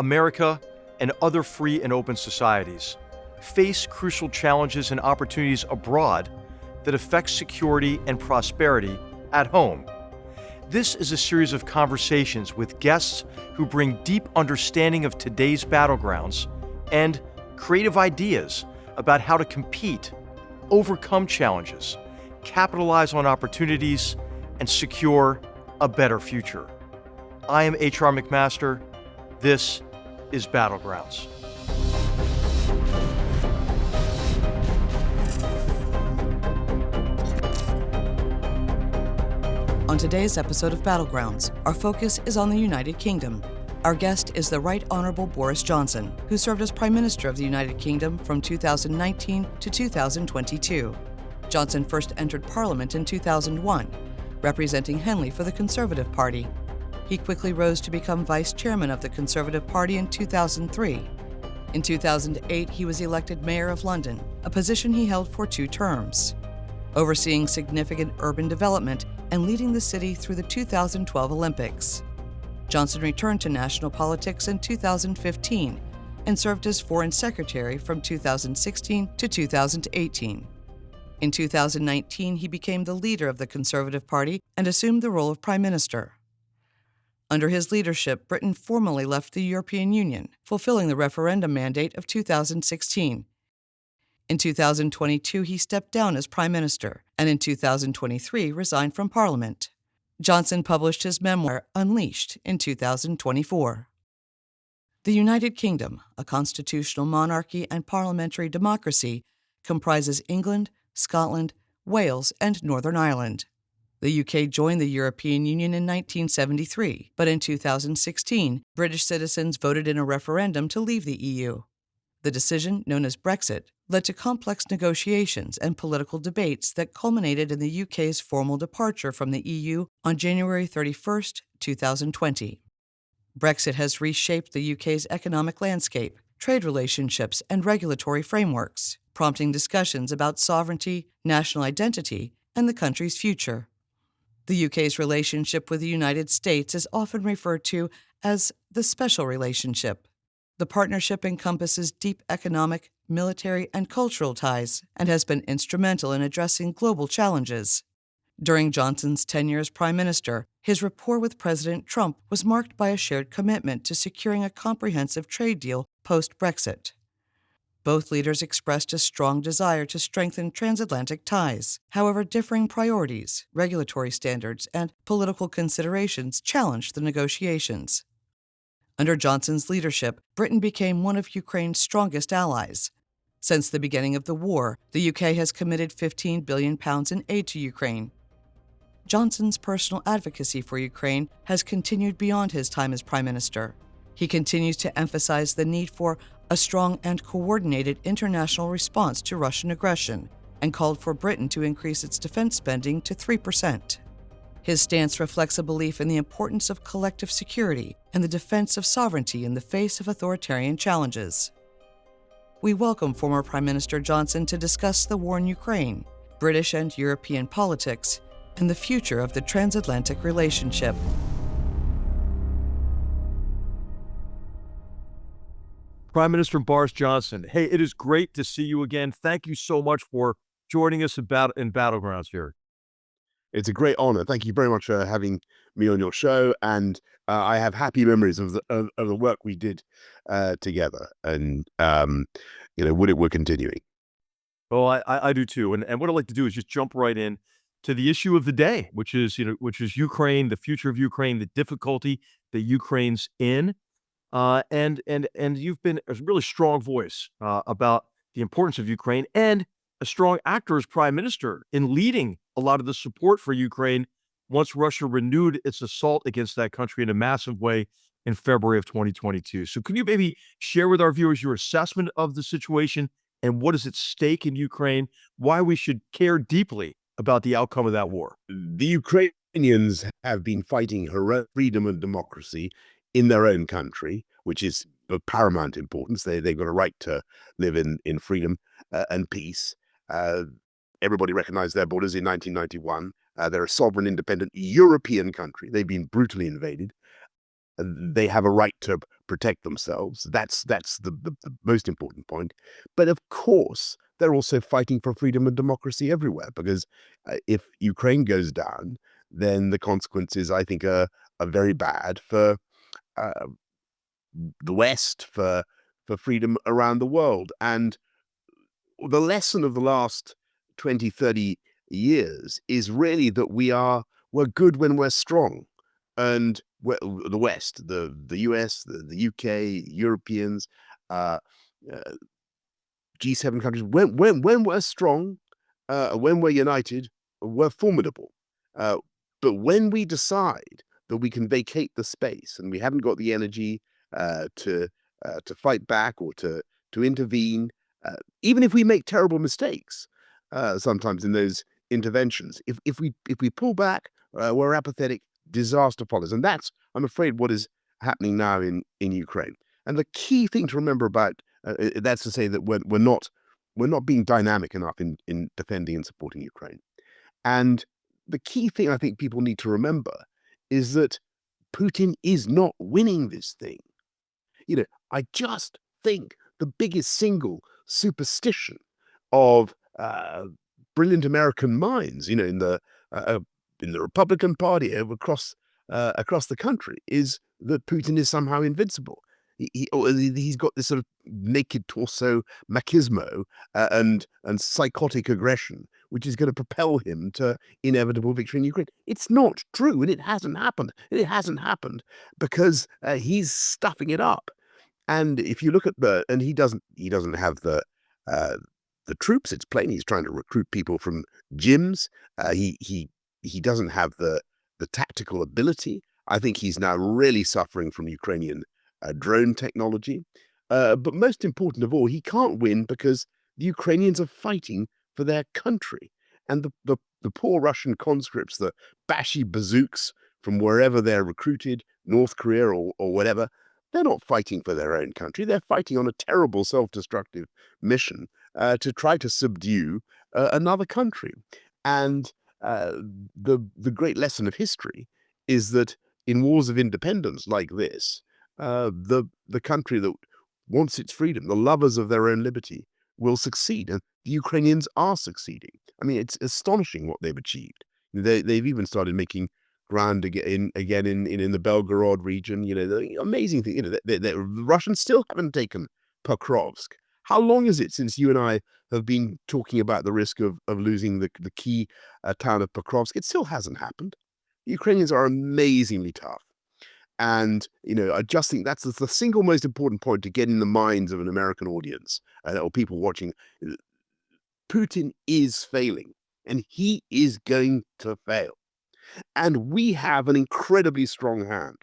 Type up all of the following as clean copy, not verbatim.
America and other free and open societies face crucial challenges and opportunities abroad that affect security and prosperity at home. This is a series of conversations with guests who bring deep understanding of today's battlegrounds and creative ideas about how to compete, overcome challenges, capitalize on opportunities, and secure a better future. I am H.R. McMaster. This is Battlegrounds. On today's episode of Battlegrounds, our focus is on the United Kingdom. Our guest is the Right Honourable Boris Johnson, who served as Prime Minister of the United Kingdom from 2019 to 2022. Johnson first entered Parliament in 2001, representing Henley for the Conservative Party. He quickly rose to become Vice Chairman of the Conservative Party in 2003. In 2008, he was elected Mayor of London, a position he held for 2 terms, overseeing significant urban development and leading the city through the 2012 Olympics. Johnson returned to national politics in 2015 and served as Foreign Secretary from 2016 to 2018. In 2019, he became the leader of the Conservative Party and assumed the role of Prime Minister. Under his leadership, Britain formally left the European Union, fulfilling the referendum mandate of 2016. In 2022, he stepped down as Prime Minister, and in 2023 resigned from Parliament. Johnson published his memoir, Unleashed, in 2024. The United Kingdom, a constitutional monarchy and parliamentary democracy, comprises England, Scotland, Wales, and Northern Ireland. The UK joined the European Union in 1973, but in 2016, British citizens voted in a referendum to leave the EU. The decision, known as Brexit, led to complex negotiations and political debates that culminated in the UK's formal departure from the EU on January 31, 2020. Brexit has reshaped the UK's economic landscape, trade relationships, and regulatory frameworks, prompting discussions about sovereignty, national identity, and the country's future. The UK's relationship with the United States is often referred to as the special relationship. The partnership encompasses deep economic, military, and cultural ties and has been instrumental in addressing global challenges. During Johnson's tenure as Prime Minister, his rapport with President Trump was marked by a shared commitment to securing a comprehensive trade deal post-Brexit. Both leaders expressed a strong desire to strengthen transatlantic ties. However, differing priorities, regulatory standards, and political considerations challenged the negotiations. Under Johnson's leadership, Britain became one of Ukraine's strongest allies. Since the beginning of the war, the UK has committed £15 billion in aid to Ukraine. Johnson's personal advocacy for Ukraine has continued beyond his time as Prime Minister. He continues to emphasize the need for a strong and coordinated international response to Russian aggression and called for Britain to increase its defense spending to 3%. His stance reflects a belief in the importance of collective security and the defense of sovereignty in the face of authoritarian challenges. We welcome former Prime Minister Johnson to discuss the war in Ukraine, British and European politics, and the future of the transatlantic relationship. Prime Minister Boris Johnson, hey, it is great to see you again. Thank you so much for joining us in Battlegrounds here. It's a great honor. Thank you very much for having me on your show. And I have happy memories of the work we did together. And, we're continuing. Well, I do too. And what I'd like to do is just jump right in to the issue of the day, which is Ukraine, the future of Ukraine, the difficulty that Ukraine's in. And you've been a really strong voice about the importance of Ukraine and a strong actor as Prime Minister in leading a lot of the support for Ukraine once Russia renewed its assault against that country in a massive way in February of 2022. So can you maybe share with our viewers your assessment of the situation and what is at stake in Ukraine, why we should care deeply about the outcome of that war? The Ukrainians have been fighting freedom and democracy in their own country, which is of paramount importance. They've got a right to live in freedom and peace. Everybody recognized their borders in 1991. They're a sovereign, independent European country. They've been brutally invaded. They have a right to protect themselves. That's the most important point. But of course, they're also fighting for freedom and democracy everywhere, because if Ukraine goes down, then the consequences, I think, are very bad for uh, the West, for freedom around the world. And the lesson of the last 20, 30 years is really that we're good when we're strong. And the West, the US, the UK, Europeans, uh, uh, G7 countries, when we're strong, when we're united, we're formidable. Uh, but when we decide that we can vacate the space and we haven't got the energy to fight back or to intervene, even if we make terrible mistakes, sometimes in those interventions, if we pull back, we're apathetic. Disaster follows, and that's, I'm afraid, what is happening now in Ukraine. And the key thing to remember about that's to say that we're not being dynamic enough in defending and supporting Ukraine. And the key thing I think people need to remember is that Putin is not winning this thing. I just think the biggest single superstition of brilliant American minds, uh, in the Republican Party across the country, is that Putin is somehow invincible. He's got this sort of naked torso machismo and psychotic aggression, which is going to propel him to inevitable victory in Ukraine. It's not true, and it hasn't happened. It hasn't happened because he's stuffing it up. And if you look at and he doesn't have the troops. It's plain he's trying to recruit people from gyms. He doesn't have the tactical ability. I think he's now really suffering from Ukrainian drone technology. But most important of all, he can't win because the Ukrainians are fighting for their country. And the poor Russian conscripts, the Bashi bazooks from wherever they're recruited, North Korea or whatever, they're not fighting for their own country. They're fighting on a terrible self-destructive mission to try to subdue another country. And the great lesson of history is that in wars of independence like this, the country that wants its freedom, the lovers of their own liberty, will succeed. And the Ukrainians are succeeding. I mean, it's astonishing what they've achieved. They've even started making ground again in the Belgorod region. The amazing thing. The Russians still haven't taken Pokrovsk. How long is it since you and I have been talking about the risk of losing the key town of Pokrovsk? It still hasn't happened. The Ukrainians are amazingly tough. And, I just think that's the single most important point to get in the minds of an American audience or people watching. Putin is failing, and he is going to fail. And we have an incredibly strong hand.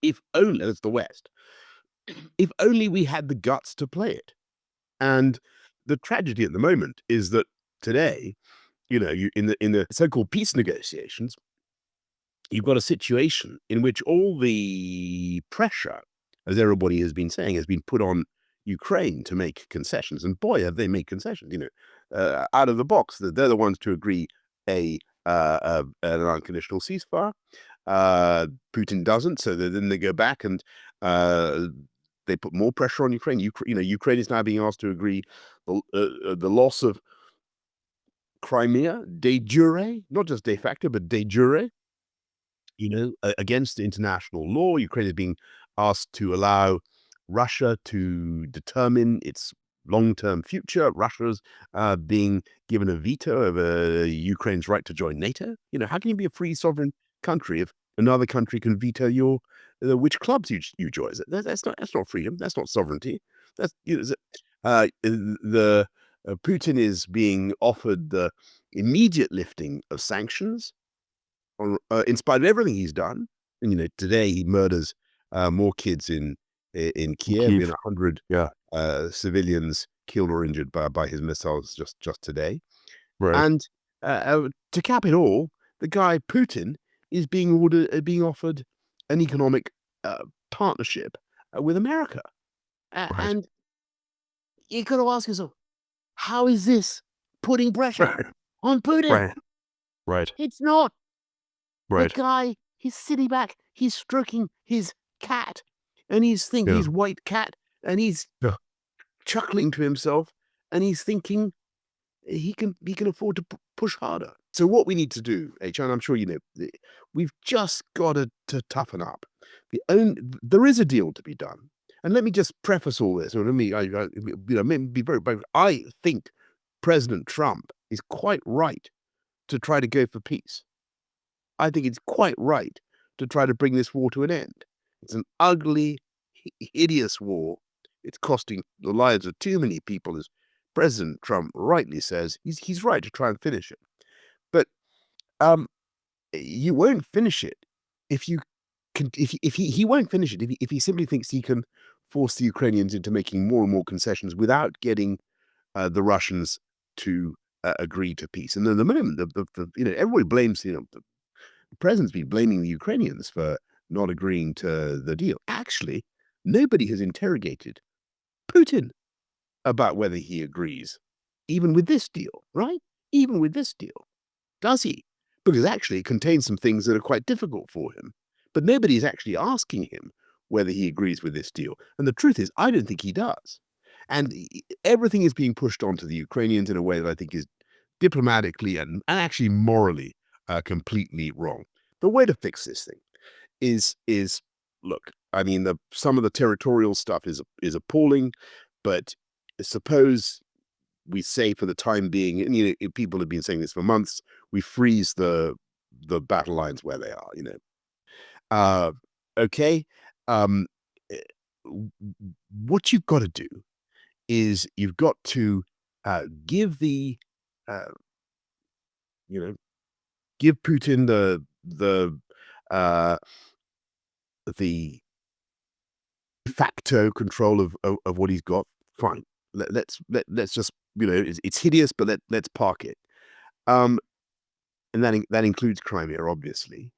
If only, as the West, if only we had the guts to play it. And the tragedy at the moment is that today, you in the so-called peace negotiations, you've got a situation in which all the pressure, as everybody has been saying, has been put on Ukraine to make concessions. And boy, have they made concessions, out of the box. They're the ones to agree an unconditional ceasefire. Putin doesn't, so then they go back and they put more pressure on Ukraine. Ukraine is now being asked to agree the loss of Crimea de jure, not just de facto, but de jure. Against international law. Ukraine is being asked to allow Russia to determine its long-term future. Russia's being given a veto over Ukraine's right to join NATO. How can you be a free sovereign country if another country can veto which clubs you join? That's not freedom. That's not sovereignty. That's Putin is being offered the immediate lifting of sanctions in spite of everything he's done. And today he murders more kids in Kiev. Kyiv. 100 civilians killed or injured by his missiles just today. Right. And to cap it all, the guy Putin is being offered an economic partnership with America. Right. And you got to ask yourself, how is this putting pressure Right. on Putin? Right. It's not. Right. The guy He's sitting back, he's stroking his cat, and he's thinking, Yeah. his white cat, and he's Yeah. chuckling to himself, and he's thinking he can afford to push harder. So what we need to do, HR, and I'm sure you know, we've just got to toughen up. There is a deal to be done, and let me just preface all this. Or let me, let me be very brief. I think President Trump is quite right to try to go for peace. I think it's quite right to try to bring this war to an end. It's an ugly, hideous war. It's costing the lives of too many people, as President Trump rightly says. He's right to try and finish it. But you won't finish it if you can. If he won't finish it if he simply thinks he can force the Ukrainians into making more and more concessions without getting the Russians to agree to peace. And at the moment, everybody blames the president's been blaming the Ukrainians for not agreeing to the deal. Actually, nobody has interrogated Putin about whether he agrees, even with this deal, right? Even with this deal. Does he? Because actually it contains some things that are quite difficult for him. But nobody is actually asking him whether he agrees with this deal. And the truth is, I don't think he does. And everything is being pushed onto the Ukrainians in a way that I think is diplomatically and actually morally completely wrong. The way to fix this thing is look, I mean, some of the territorial stuff is appalling, but suppose we say for the time being, and people have been saying this for months, we freeze the battle lines where they are. Okay. What you've got to do is you've got to give give Putin the de facto control of what he's got. Fine. Let's just, it's hideous, but let's park it. And that includes Crimea, obviously.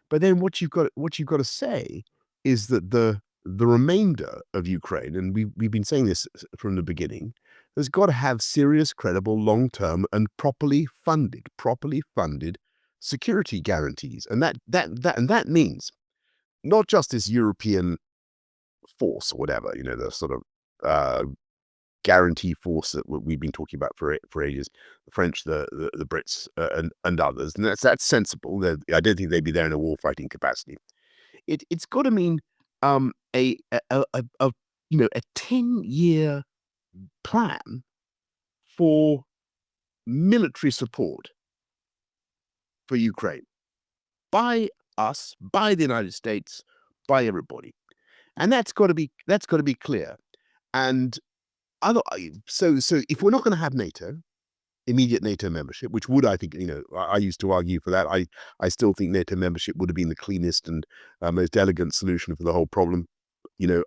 But then what you've got to say is that the remainder of Ukraine, and we've been saying this from the beginning, has got to have serious, credible, long-term, and properly funded security guarantees, and that means not just this European force or whatever, the sort of guarantee force that we've been talking about for ages, the French, the Brits, and others, and that's sensible. I don't think they'd be there in a war fighting capacity. It's got to mean a 10-year plan for military support for Ukraine by us, by the United States, by everybody, and that's got to be clear. And so if we're not going to have immediate NATO membership, which would, I think, I used to argue for that. I still think NATO membership would have been the cleanest and most elegant solution for the whole problem.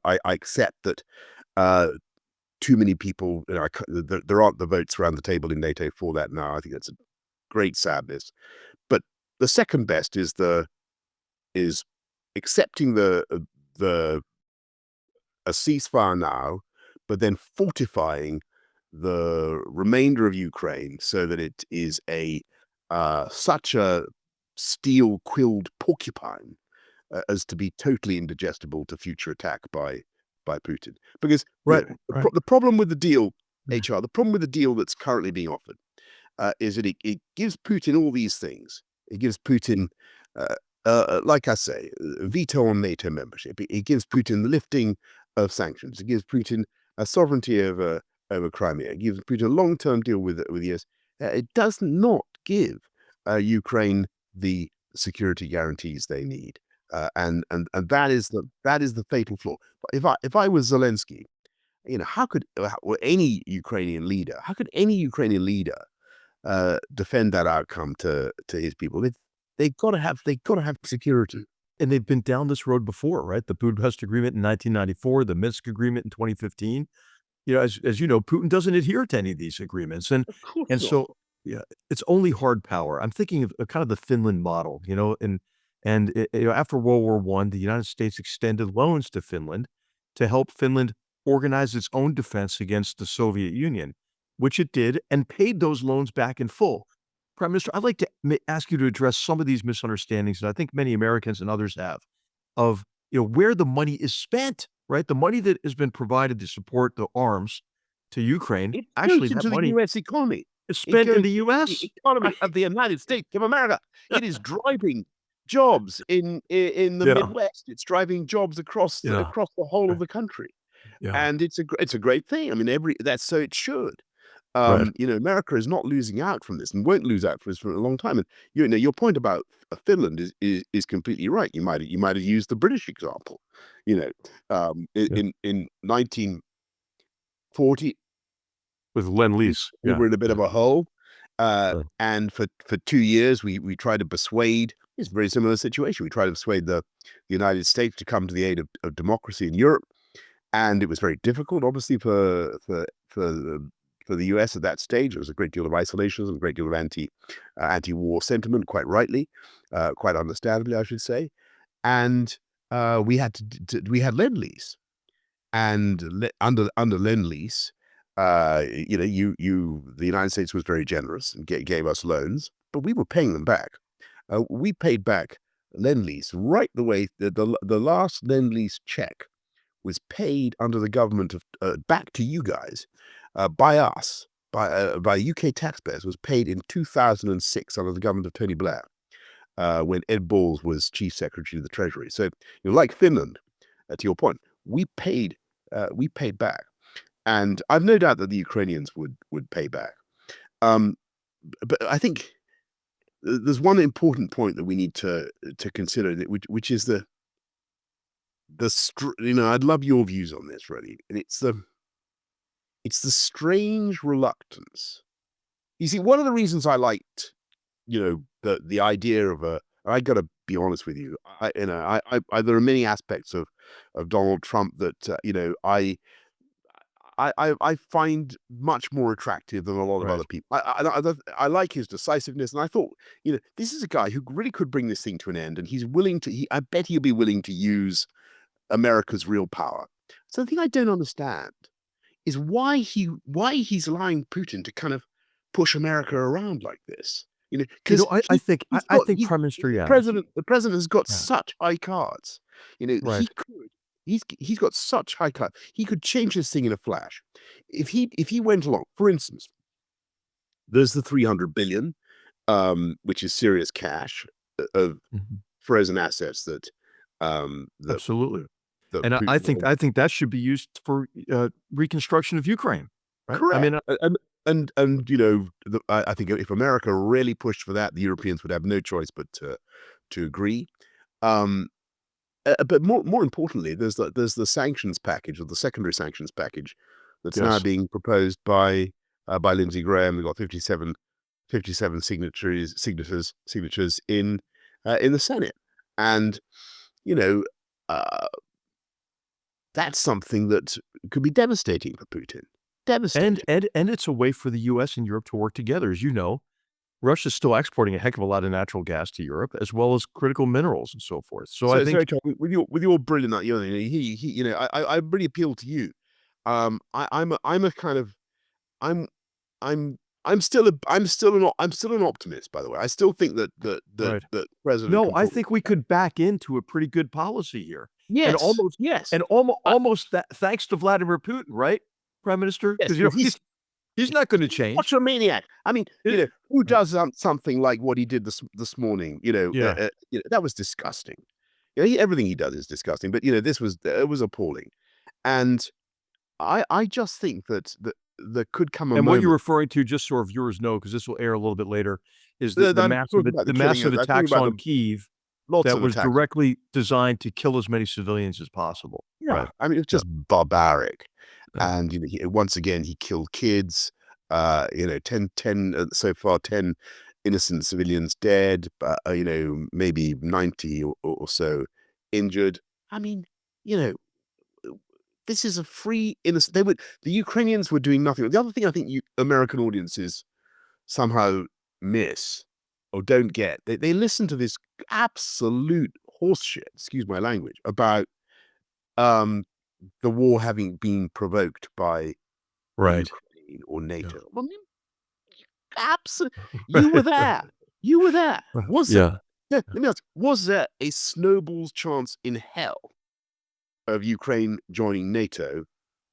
I accept that too many people, there aren't the votes around the table in NATO for that now. I think that's a great sadness. But the second best is accepting a ceasefire now, but then fortifying the remainder of Ukraine so that it is such a steel-quilled porcupine as to be totally indigestible to future attack by Putin. Because the problem with the deal, HR, the problem with the deal that's currently being offered is that it gives Putin all these things. It gives Putin, like I say, veto on NATO membership. It gives Putin the lifting of sanctions. It gives Putin a sovereignty over Crimea. It gives Putin a long-term deal with the US. It does not give Ukraine the security guarantees they need, and that is the fatal flaw. If I was Zelensky, how could any Ukrainian leader defend that outcome to his people? They've got to have security. And they've been down this road before, right? The Budapest Agreement in 1994, the Minsk Agreement in 2015. As you know, Putin doesn't adhere to any of these agreements, and so it's only hard power. I'm thinking of kind of the Finland model, and after World War I, the United States extended loans to Finland to help Finland organize its own defense against the Soviet Union, which it did, and paid those loans back in full. Prime Minister, I'd like to ask you to address some of these misunderstandings that I think many Americans and others have of, where the money is spent, right? The money that has been provided to support the arms to Ukraine, It actually, goes that into the money U.S. economy. is It spent in goes the into U.S. the economy of the United States of America. It is driving jobs in the Yeah. Midwest. It's driving jobs across Yeah. the whole of the country, Yeah. and it's a great thing. I mean, that's so it should. Right. America is not losing out from this and won't lose out from this for a long time. And your point about Finland is completely right. You might have used the British example. Yeah. In 1940, With Lend-Lease. we Yeah. were in a bit of a hole. Right. And for 2 years, we tried to persuade. It's a very similar situation. We tried to persuade the United States to come to the aid of democracy in Europe, and it was very difficult, obviously, for the U.S. at that stage. There was a great deal of isolationism, a great deal of anti-war sentiment, quite rightly, quite understandably, I should say. And we had Lend-Lease, and under Lend-Lease, the United States was very generous and gave us loans, but we were paying them back. We paid back Lend-Lease right the way. The last Lend-Lease check was paid under the government of back to you guys by us, by UK taxpayers. Was paid in 2006 under the government of Tony Blair, when Ed Balls was Chief Secretary of the Treasury. So, like Finland, to your point, we paid back, and I've no doubt that the Ukrainians would pay back. But I think there's one important point that we need to consider, which is I'd love your views on this, really, and it's the strange reluctance. You see, one of the reasons I liked, the idea of I got to be honest with you, there are many aspects of Donald Trump that I find much more attractive than a lot of Right. other people. I like his decisiveness, and I thought, this is a guy who really could bring this thing to an end, and he's willing to. I bet he'll be willing to use America's real power. So the thing I don't understand is why he's allowing Putin to kind of push America around like this. Because I think Prime Minister, the yeah. president has got Yeah. such high cards. Right. He's got such high cards. He could change this thing in a flash. If he went along, for instance, there's the 300 billion, which is serious cash of Mhm. frozen assets that Absolutely. that And I Putin think that should be used for reconstruction of Ukraine. Right? Correct. I mean, I think if America really pushed for that, the Europeans would have no choice but to agree. But more importantly, there's the sanctions package, or the secondary sanctions package, that's now Yes. being proposed by Lindsey Graham. We've got 57 signatures in the Senate, and that's something that could be devastating for Putin. Devastating. And it's a way for the U.S. and Europe to work together. As you know, Russia's still exporting a heck of a lot of natural gas to Europe, as well as critical minerals and so forth. So I think, sorry, Tom, with your brilliant, I really appeal to you. I'm still an optimist, by the way. I still think that Right. that President. No, I think we could back into a pretty good policy here. Yes, Yes. And almost that thanks to Vladimir Putin, right, Prime Minister? Yes, Because he's not going to change. What's a maniac? I mean, who does something like what he did this morning? Yeah. That was disgusting. Everything he does is disgusting. But it was appalling, and I just think that there could come a And what moment. you're referring to, just so our viewers know, because this will air a little bit later, is I'm the massive talking about the massive killing of- I'm talking attacks about on Kyiv lots that of was attacks. directly designed to kill as many civilians as possible. Yeah, Right. I mean, it's just barbaric. Yeah. And once again, he killed kids. 10 so far, 10 innocent civilians dead, but maybe 90 or so injured. I mean, this is a free innocent. The Ukrainians were doing nothing. The other thing I think American audiences somehow miss or don't get, they listen to this absolute horseshit, excuse my language, about the war having been provoked by Right. Ukraine or NATO. Yeah. Well, Absolutely. You were there. You were there. Was Yeah. let me ask, was there a snowball's chance in hell of Ukraine joining NATO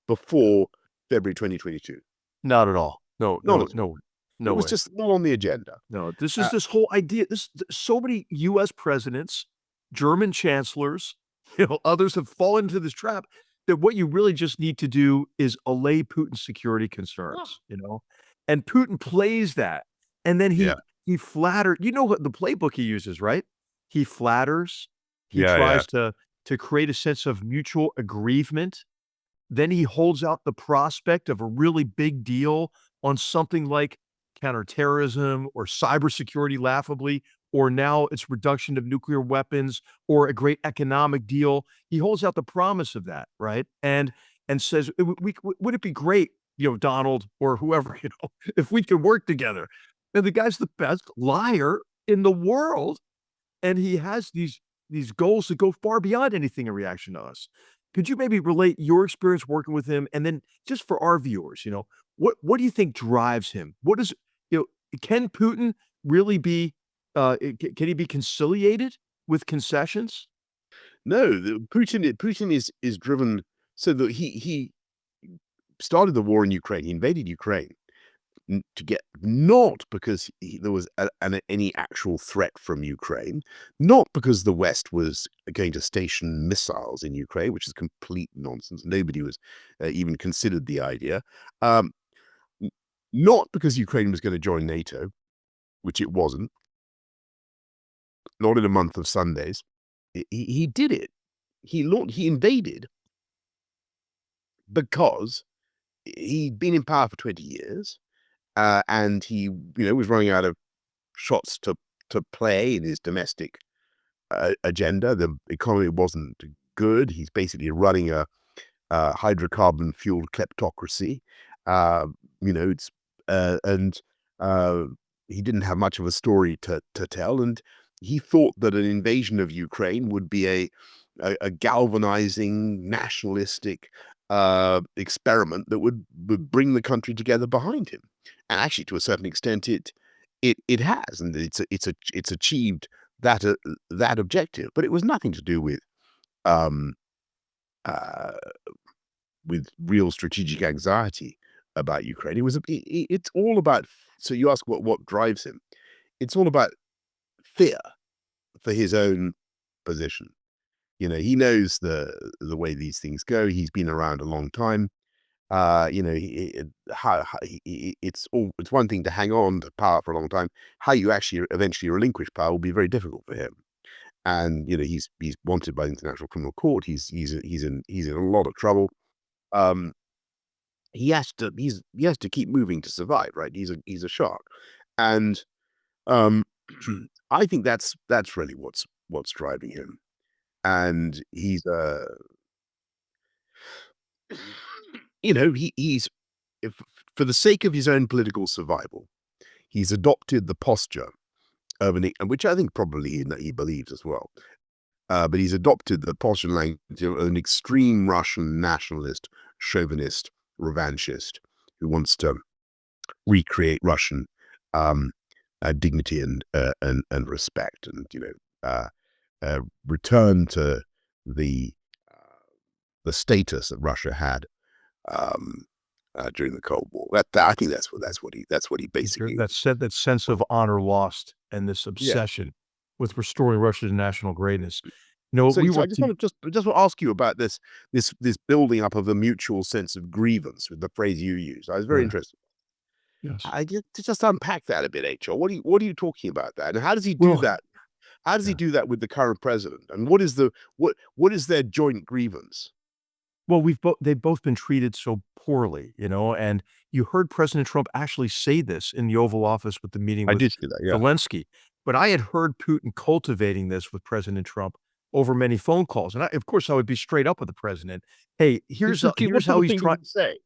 before February 2022? Not at all. No, Not no, at all. no, It no was way. just not on the agenda. No, this is Uh, this whole idea. So many U.S. presidents, German chancellors, others have fallen into this trap that what you really just need to do is allay Putin's security concerns, and Putin plays that, and then yeah. he flatters. You know what the playbook he uses, right? He flatters. He Yeah, yeah. tries to create a sense of mutual aggrievement. Then he holds out the prospect of a really big deal on something like counterterrorism or cybersecurity laughably, or now it's reduction of nuclear weapons or a great economic deal. He holds out the promise of that, right? And says, would it be great, Donald or whoever, if we could work together? And the guy's the best liar in the world. And he has these goals that go far beyond anything in reaction to us. Could you maybe relate your experience working with him? And then just for our viewers, what do you think drives him? What is, can Putin really be, can he be conciliated with concessions? No, Putin is driven so that he started the war in Ukraine. He invaded Ukraine to get not because there was any actual threat from Ukraine, not because the West was going to station missiles in Ukraine, which is complete nonsense. Nobody was even considered the idea. Um, n- Not because Ukraine was going to join NATO, which it wasn't. Not in a month of Sundays. He did it. He invaded because he'd been in power for 20 years, and he, was running out of shots to play in his domestic agenda. The economy wasn't good. He's basically running a hydrocarbon fueled kleptocracy. Uh, it's and he didn't have much of a story to tell, and he thought that an invasion of Ukraine would be a galvanizing nationalistic experiment that would bring the country together behind him. And actually, to a certain extent, it has, and it's achieved that objective. But it was nothing to do um, uh, with real strategic anxiety about Ukraine. It's all about. So you ask what drives him? It's all about fear for his own position. He knows the way these things go. He's been around a long time. It's one thing to hang on to power for a long time. How you actually eventually relinquish power will be very difficult for him. And he's wanted by the International Criminal Court. He's in a lot of trouble. Um, he has to keep moving to survive, right? He's a shark, and um, I think that's really what's driving him. And he's he's if, for the sake of his own political survival, he's adopted the posture of which I think probably he believes as well. But he's adopted the posture and language of an extreme Russian nationalist, chauvinist, revanchist who wants to recreate Russian um, dignity and respect, and return to the the status that Russia had um, during the Cold War. I think that's what he basically. That sense of honor lost and this Yeah. obsession with restoring Russia to national greatness. No, So, we so I worked just want to ask you about this building up of a mutual sense of grievance, with the phrase you used. I was very Yeah. interested. Yes. I just unpack that a bit, HR. What are you talking about that? And how does he do Well, that? How does he yeah. do that with the current president? And what is their joint grievance? Well, they've both been treated so poorly, and you heard President Trump actually say this in the Oval Office with the meeting I with did see that, yeah. Zelensky. But I had heard Putin cultivating this with President Trump over many phone calls. And of course, I would be straight up with the president. Hey, What here's sort how of he's thing did trying. he say?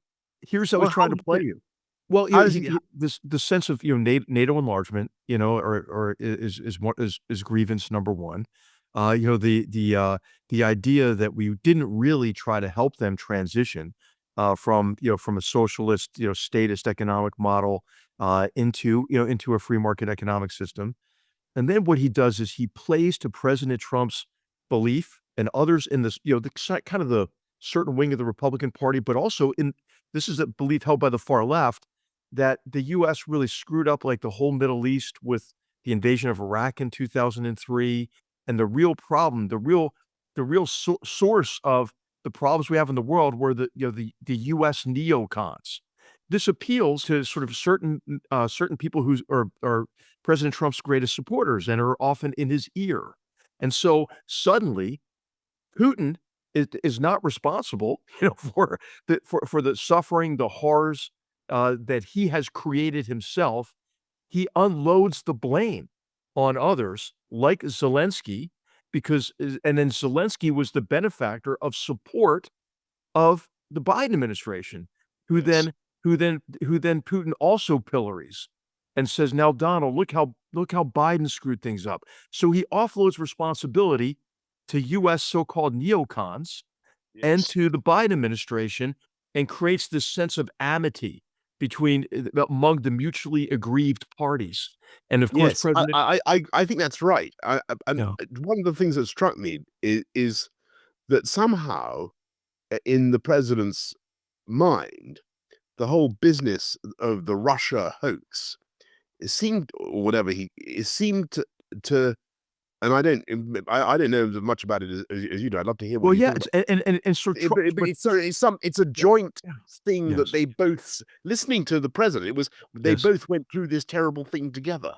Here's how Well, he's how trying to did play he, you. Well, how does he this the sense of NATO enlargement, or is grievance number one. The idea that we didn't really try to help them transition. from from a socialist statist economic model into into a free market economic system. And then what he does is he plays to President Trump's belief and others in this, kind of the certain wing of the Republican Party, but also in this is a belief held by the far left that the US really screwed up like the whole Middle East with the invasion of Iraq in 2003. And the real problem, the real source of the problems we have in the world were the US neocons. This appeals to sort of certain people who are President Trump's greatest supporters and are often in his ear. And so suddenly Putin is not responsible, for the suffering, the horrors that he has created himself. He unloads the blame on others like Zelensky, and then Zelensky was the benefactor of support of the Biden administration, who Yes. then Putin also pillories and says, "Now, Donald, look how Biden screwed things up." So he offloads responsibility to U.S. so-called neocons and Yes. to the Biden administration, and creates this sense of amity between among the mutually aggrieved parties. And of course, Yes, President I think that's right. And Yeah. one of the things that struck me is that somehow in the president's mind, the whole business of the Russia hoax, it seemed, or whatever it seemed to, and I don't know as much about it as you do. I'd love to hear what Well, you yeah, thought. and so But but it's a joint yeah, thing that yes, they both listening to the president, they yes, both went through this terrible thing together.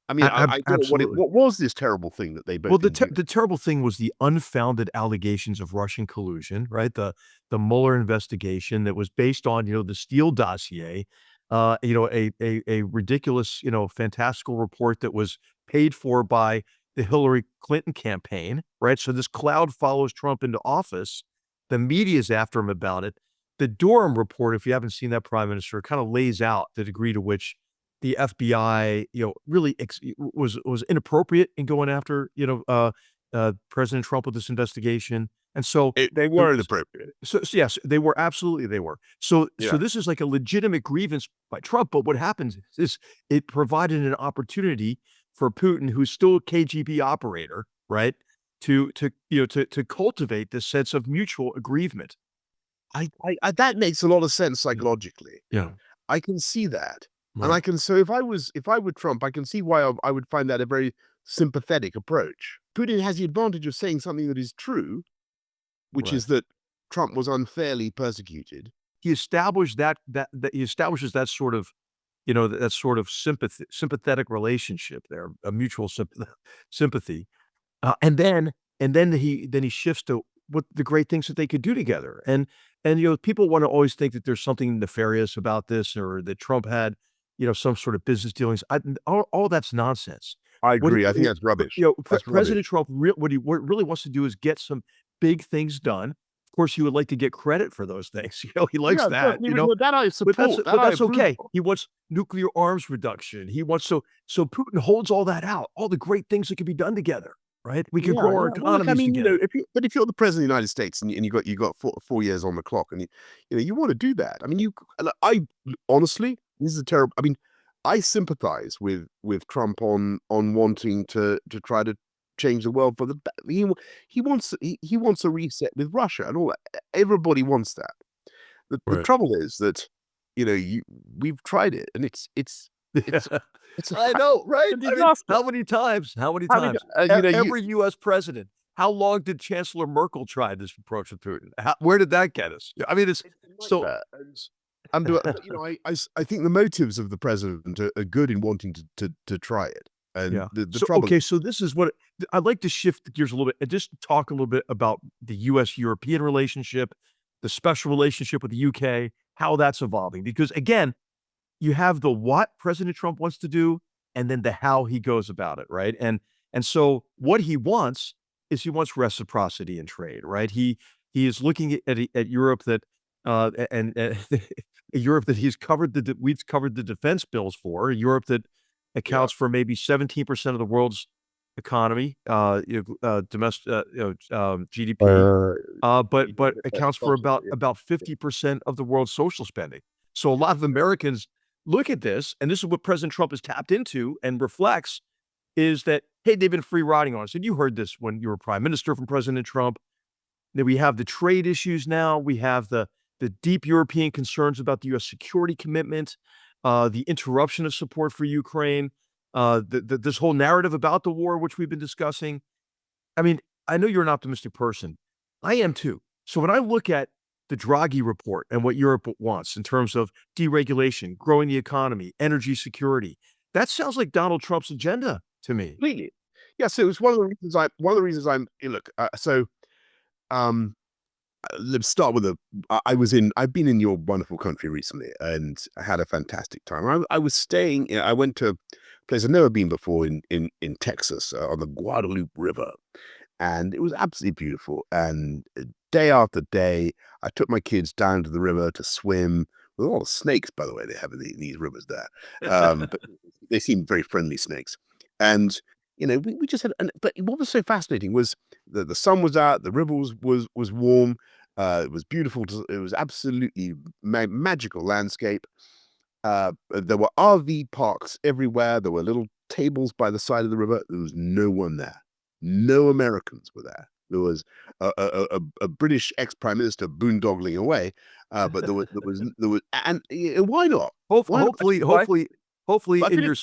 I mean, I don't know absolutely. what was this terrible thing that they Well, both the endured? the terrible thing was the unfounded allegations of Russian collusion, right? The Mueller investigation that was based on, the Steele dossier, a ridiculous, fantastical report that was paid for by the Hillary Clinton campaign, right? So this cloud follows Trump into office. The media's after him about it. The Durham report, if you haven't seen that, Prime Minister, kind of lays out the degree to which the FBI, really was inappropriate in going after, President Trump with this investigation. And so They the were inappropriate. yes, they were, absolutely they were. So Yeah. this is like a legitimate grievance by Trump, but what happens is it provided an opportunity for Putin, who's still a KGB operator, right, to cultivate this sense of mutual aggrievement. That makes a lot of sense Yeah. psychologically. Yeah. I can see that, and Right. so if I were Trump, I can see why I would find that a very sympathetic approach. Putin has the advantage of saying something that is true, which Right. is that Trump was unfairly persecuted. He established that he establishes that sort of, that sort of sympathetic relationship there, a mutual sympathy. And then he shifts to what the great things that they could do together. And people want to always think that there's something nefarious about this, or that Trump had, some sort of business dealings. All that's nonsense. I What agree. I think that's rubbish. That's rubbish. President Trump, what really wants to do is get some big things done. Of course, he would like to get credit for those things. He likes Yeah, that. well, that I support. That But I that's approve okay. of. He wants nuclear arms reduction. He wants so Putin holds all that out, all the great things that can be done together, right? We can Yeah, grow our yeah. Well, look, I economies mean, together. if you're the president of the United States and you got 4 years on the clock, and you want to do that. I mean, honestly, this is a terrible. I mean, I sympathize with Trump on wanting to try to change the world for the he wants a reset with Russia and all that. Everybody wants that. The Right. trouble is that we've tried it, and it's it's a I know, right? I mean, disaster. how many times? How many I mean, times? you Every US president. How long did Chancellor Merkel try this approach with Putin? Where did that get us? I mean, it's so nightmare. But, I think the motives of the president are good in wanting to try it, and yeah. the So trouble. okay, so this is what I'd like to shift gears a little bit and just talk a little bit about the US-European relationship, the special relationship with the UK, how that's evolving. Because again, you have the what President Trump wants to do, and then the how he goes about it, right? And so what he wants is he wants reciprocity in trade, right? He is looking at Europe that and Europe that we've covered the defense bills for, Europe that Yeah. accounts for maybe 17% of the world's economy, domestic, GDP, but accounts for about 50% of the world's social spending. So a lot of Americans look at this, and this is what President Trump has tapped into and reflects is that, hey, they've been free riding on us. And you heard this when you were prime minister from President Trump. That we have the trade issues now. We have the deep European concerns about the U.S. security commitment, the interruption of support for Ukraine, this whole narrative about the war, which we've been discussing. I mean, I know you're an optimistic person. I am too. So when I look at the Draghi report and what Europe wants in terms of deregulation, growing the economy, energy security, that sounds like Donald Trump's agenda to me. Completely. Yeah. So it's one of the reasons I'm look. Let's start with I've been in your wonderful country recently and I had a fantastic time. I was staying. I went to a place I've never been before in Texas on the Guadalupe River, and it was absolutely beautiful. And day after day, I took my kids down to the river to swim with all the snakes. By the way, they have in these rivers there, but they seem very friendly snakes. And we just had. But what was so fascinating was the sun was out, the river was warm. It was beautiful. It was absolutely magical landscape. There were RV parks everywhere. There were little tables by the side of the river. There was no one there. No Americans were there. There was a British ex-prime minister boondoggling away, but there was, and why not? Why not? Hopefully I in think your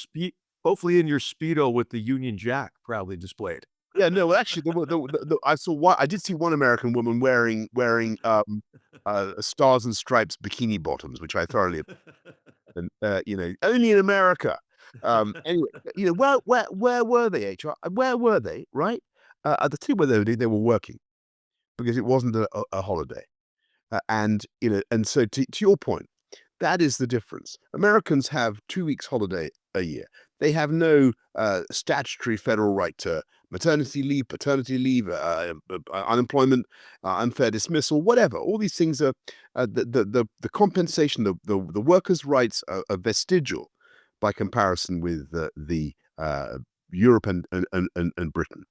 hopefully in your Speedo with the Union Jack proudly displayed. Yeah, no, well, actually, I did see one American woman wearing Stars and Stripes bikini bottoms, which I thoroughly, and only in America. Anyway, where were they, HR? Where were they? Right? At the two where they were working because it wasn't a holiday, and so to your point, that is the difference. Americans have 2 weeks holiday a year. They have no statutory federal right to maternity leave, paternity leave, unemployment, unfair dismissal, whatever. All these things are the compensation, the workers' rights are vestigial by comparison with the Europe and Britain.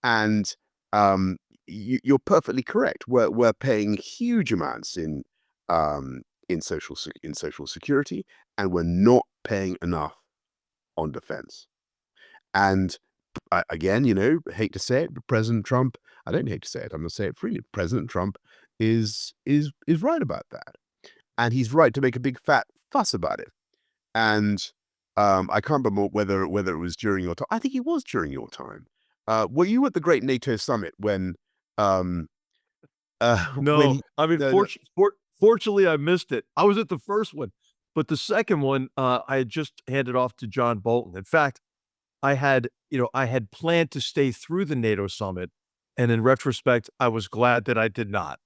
And you're perfectly correct. We're paying huge amounts in social security, and we're not paying enough on defense. And again, hate to say it, but President Trump, I don't hate to say it, I'm going to say it freely. President Trump is right about that. And he's right to make a big fat fuss about it. And I can't remember whether it was during your time. I think it was during your time. Were you at the Great NATO Summit when when No, he, I mean, no, no, fortunately, I missed it. I was at the first one, but the second one, I had just handed off to John Bolton. In fact, I had planned to stay through the NATO summit, and in retrospect, I was glad that I did not.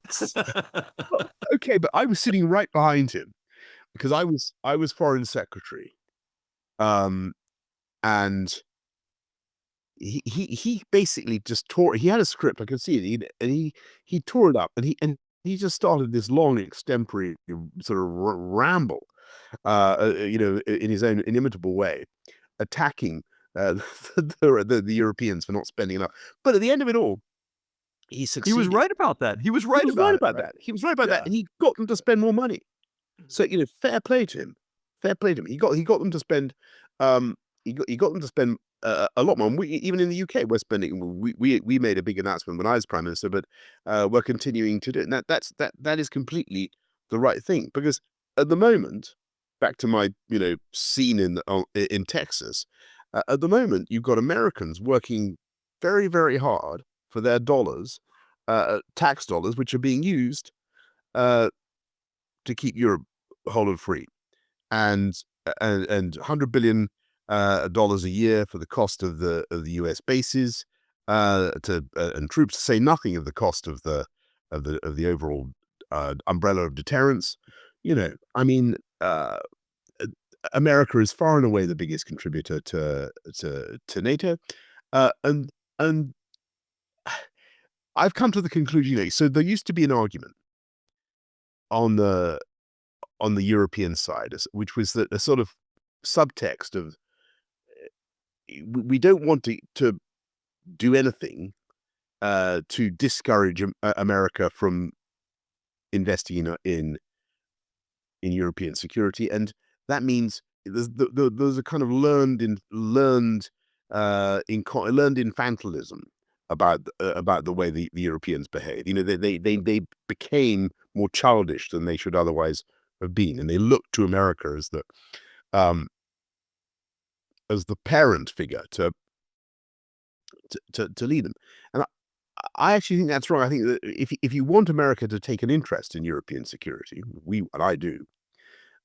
okay, but I was sitting right behind him because I was foreign secretary, and he basically just tore. He had a script, I could see it, and he tore it up, and he just started this long extempore sort of ramble, in his own inimitable way, attacking the Europeans for not spending enough. But at the end of it all, he He was succeeded. right about that. He was He right was about right it, about right? that. He was right about Yeah. that, and he got them to spend more money. So fair play to him. Fair play to him. He got them to spend. He got them to spend a lot more. And even in the UK, we're spending. We made a big announcement when I was prime minister, but we're continuing to do it. And that is completely the right thing, because at the moment, back to my scene in Texas, at the moment you've got Americans working very, very hard for their dollars, tax dollars, which are being used to keep Europe whole and free, and $100 billion dollars a year for the cost of the US bases and troops, to say nothing of the cost of the overall umbrella of deterrence. I mean, America is far and away the biggest contributor to NATO, and I've come to the conclusion. So there used to be an argument on the European side, which was that a sort of subtext of we don't want to do anything to discourage America from investing in European security, and that means there's a kind of learned infantilism about the way the Europeans behave. You know, they became more childish than they should otherwise have been, and they look to America um, as the parent figure to lead them. And I actually think that's wrong. I think that if you want America to take an interest in European security, and I do,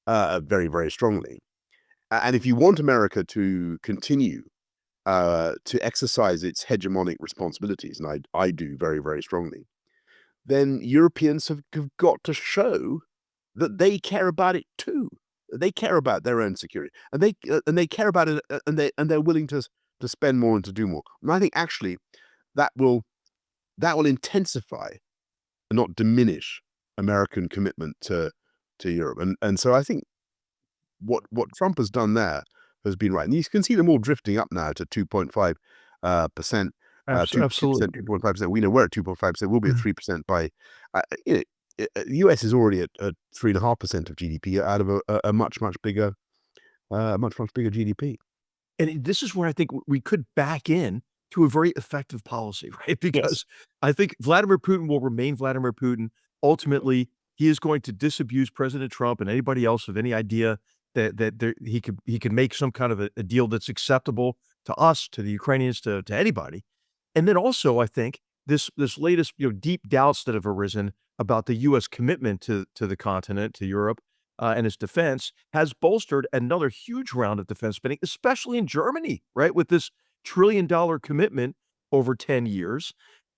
very, very strongly. And if you want America to continue to exercise its hegemonic responsibilities, and I do very, very strongly, then Europeans have got to show that they care about it too. They care about their own security, and they care about it, and they're willing to spend more and to do more. And I think actually that will intensify and not diminish American commitment to Europe. And so I think what Trump has done there has been right. And you can see them all drifting up now to 2.5%, 2%, Absolutely. 2.5%. We know we're at 2.5%. We'll be at 3% by, you know, the US is already at 3.5% of GDP out of a much bigger GDP. And this is where I think we could back in to a very effective policy, right? Because I think Vladimir Putin will remain Vladimir Putin. Ultimately, he is going to disabuse President Trump and anybody else of any idea that he could make some kind of a deal that's acceptable to us, to the Ukrainians, to anybody. And then also, I think this latest deep doubts that have arisen about the U.S. commitment to the continent, to Europe, and its defense has bolstered another huge round of defense spending, especially in Germany, right? With this $1 trillion commitment over 10 years.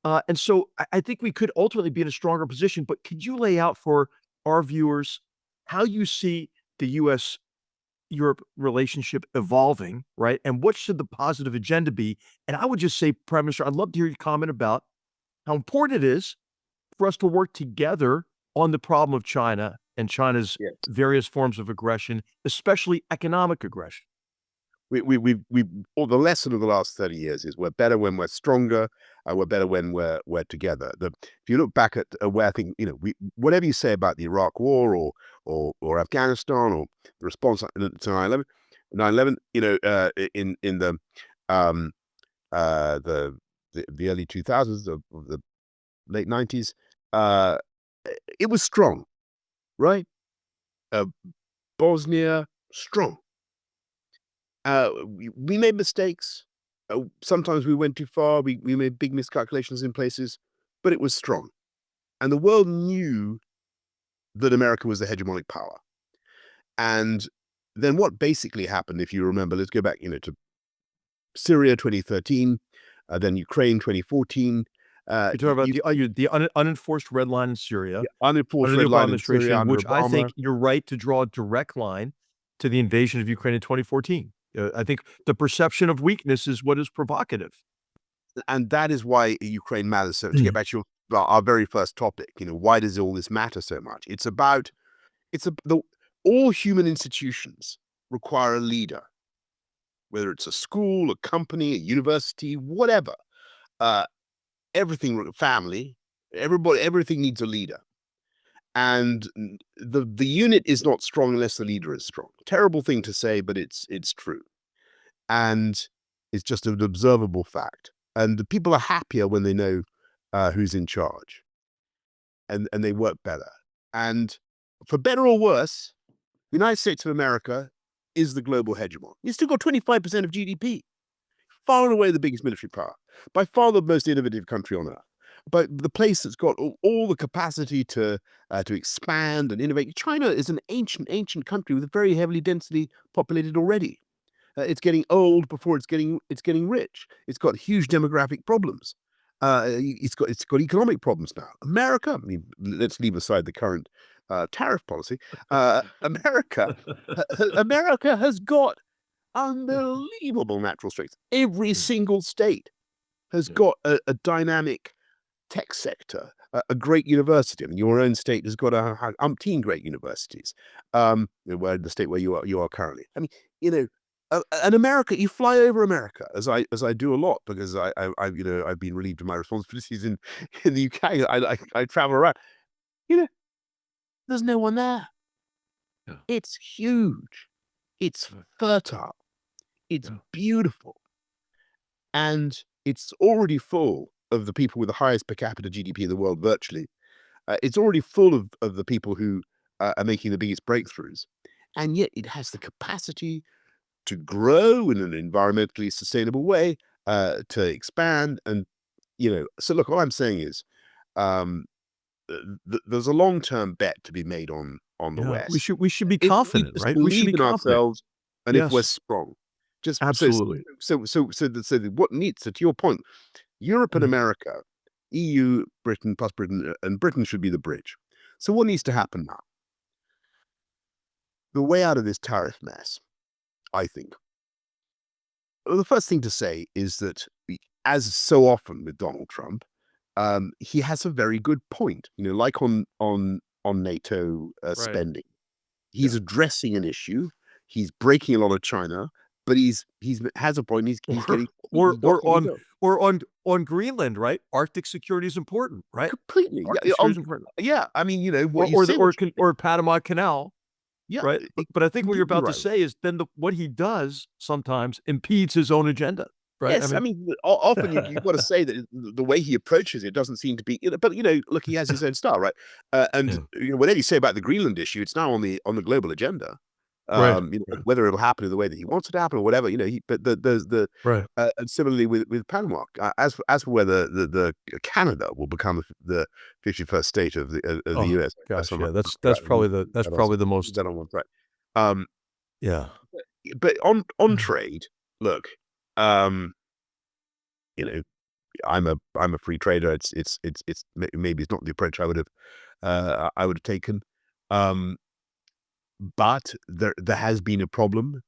And so I think we could ultimately be in a stronger position. But could you lay out for our viewers how you see the U.S. Europe relationship evolving, right? And what should the positive agenda be? And I would just say, Prime Minister, I'd love to hear your comment about how important it is for us to work together on the problem of China and China's Yes. various forms of aggression, especially economic aggression. Well, the lesson of the last 30 years is we're better when we're stronger. We're better when we're together. If you look back at where I think, whatever you say about the Iraq War or Afghanistan or the response to 9/11, in the early 2000s, of the late 90s, it was strong, right? Bosnia, strong. We made mistakes. Sometimes we went too far. We made big miscalculations in places, but it was strong. And the world knew that America was the hegemonic power. And then what basically happened, if you remember, let's go back, to Syria 2013, then Ukraine 2014. You're talking about the unenforced red line in Syria, Unenforced under the red Obama line in administration, Syria under which I think Obama. you're right to draw a direct line to the invasion of Ukraine in 2014. I think the perception of weakness is what is provocative. And that is why Ukraine matters. So to get back to our very first topic, why does all this matter so much? All human institutions require a leader, whether it's a school, a company, a university, whatever. Family, everything needs a leader. And the unit is not strong unless the leader is strong. Terrible thing to say, but it's true. And it's just an observable fact. And the people are happier when they know who's in charge, and they work better. And for better or worse, the United States of America is the global hegemon. It's still got 25% of GDP, far and away the biggest military power, by far the most innovative country on earth, but the place that's got all the capacity to expand and innovate. China is an ancient country with very heavily densely populated already. It's getting old before it's getting rich. It's got huge demographic problems. It's got economic problems now. America, I mean, let's leave aside the current tariff policy. America has got unbelievable natural strengths. Every single state has got a dynamic tech sector, a great university. I mean, your own state has got umpteen great universities. Where the state where you are currently. I mean, And America, you fly over America, as I do a lot, because I've been relieved of my responsibilities in the UK. I travel around. You know, there's no one there. Yeah. It's huge. It's Right. fertile. It's Yeah. beautiful. And it's already full of the people with the highest per capita GDP in the world, virtually. It's already full of the people who are making the biggest breakthroughs. And yet it has the capacity to grow in an environmentally sustainable way, to expand. And, so look, all I'm saying is, um, there's a long-term bet to be made on the Yeah. West. We should be If we confident, just right? We should believe be in confident. ourselves, and if we're Yes. strong, just Absolutely. what needs to your point, Europe and Mhm. America, EU, Britain plus Britain, and Britain should be the bridge. So what needs to happen now? The way out of this tariff mess, I think. Well, the first thing to say is that, as so often with Donald Trump, he has a very good point. Like on NATO Right. spending, Yeah. he's addressing an issue. He's breaking a lot of China, but he's has a point. He's Or getting or he's not or getting on done. or on Greenland, right? Arctic security is important, right? Completely. Yeah, Arctic security is important. yeah. I mean, what Or you or the say, or can or Panama Canal, yeah, right? But I think what you're completely about to right. say is then what he does sometimes impedes his own agenda, right? I Yes, I mean mean, often you've got to say that the way he approaches it doesn't seem to be, but look, he has his own style, right? And Yeah. whatever you say about the Greenland issue, it's now on the global agenda. Right. Right. Whether it'll happen in the way that he wants it to happen or whatever, but there's Right. and similarly with Panama, as for whether the Canada will become the 51st state of the Oh, US, gosh, somehow yeah, that's right, that's that also probably the is most that on one side. Um, yeah. but on trade, look, um, you know. I'm a free trader. Maybe it's not the approach I would have taken. Um, but there has been a problem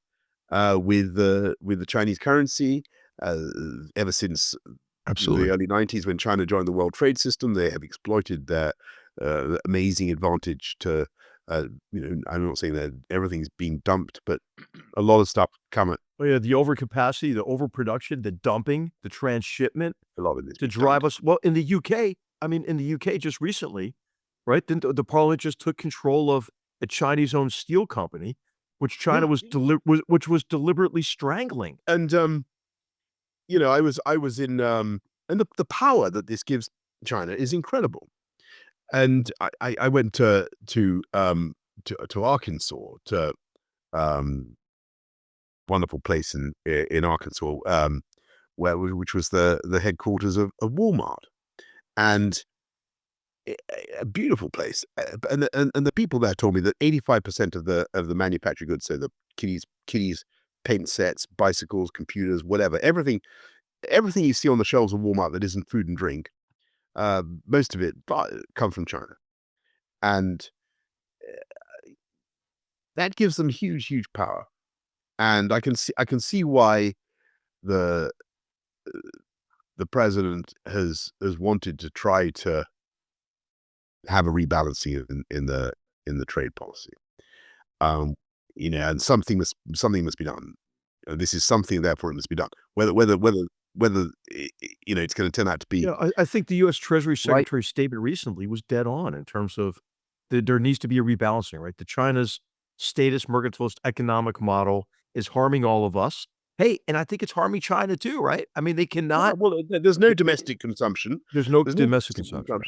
with the Chinese currency uh, ever since the Absolutely. early 90s, when China joined the World Trade System. They have exploited their amazing advantage to. I'm not saying that everything's being dumped, but a lot of stuff come at Oh, yeah, the overcapacity, the overproduction, the dumping, the transshipment a lot of this to being drive dumped. us well, in the UK, I mean, in the UK just recently, right, then the parliament just took control of a Chinese-owned steel company, which China Yeah, was which was deliberately strangling. and I was in and the power that this gives China is incredible. And I went to Arkansas, to um wonderful place in Arkansas, which was the headquarters of Walmart. And a beautiful place. And the people there told me that 85% of the manufactured goods, so the kiddies paint sets, bicycles, computers, whatever, everything you see on the shelves of Walmart that isn't food and drink, most of it come from China. And that gives them huge, huge power. And I can see why the the president has wanted to try to have a rebalancing in the trade policy. Um, and something must be done. This is something, therefore it must be done. Whether it's going to turn out to be Yeah, I think the US Treasury right. Secretary's statement recently was dead on in terms of there needs to be a rebalancing, right? The China's status mercantilist economic model is harming all of us. Hey, and I think it's harming China too, right? I mean, they Yeah, cannot well, there's no domestic consumption. there's no There's no domestic domestic consumption, right?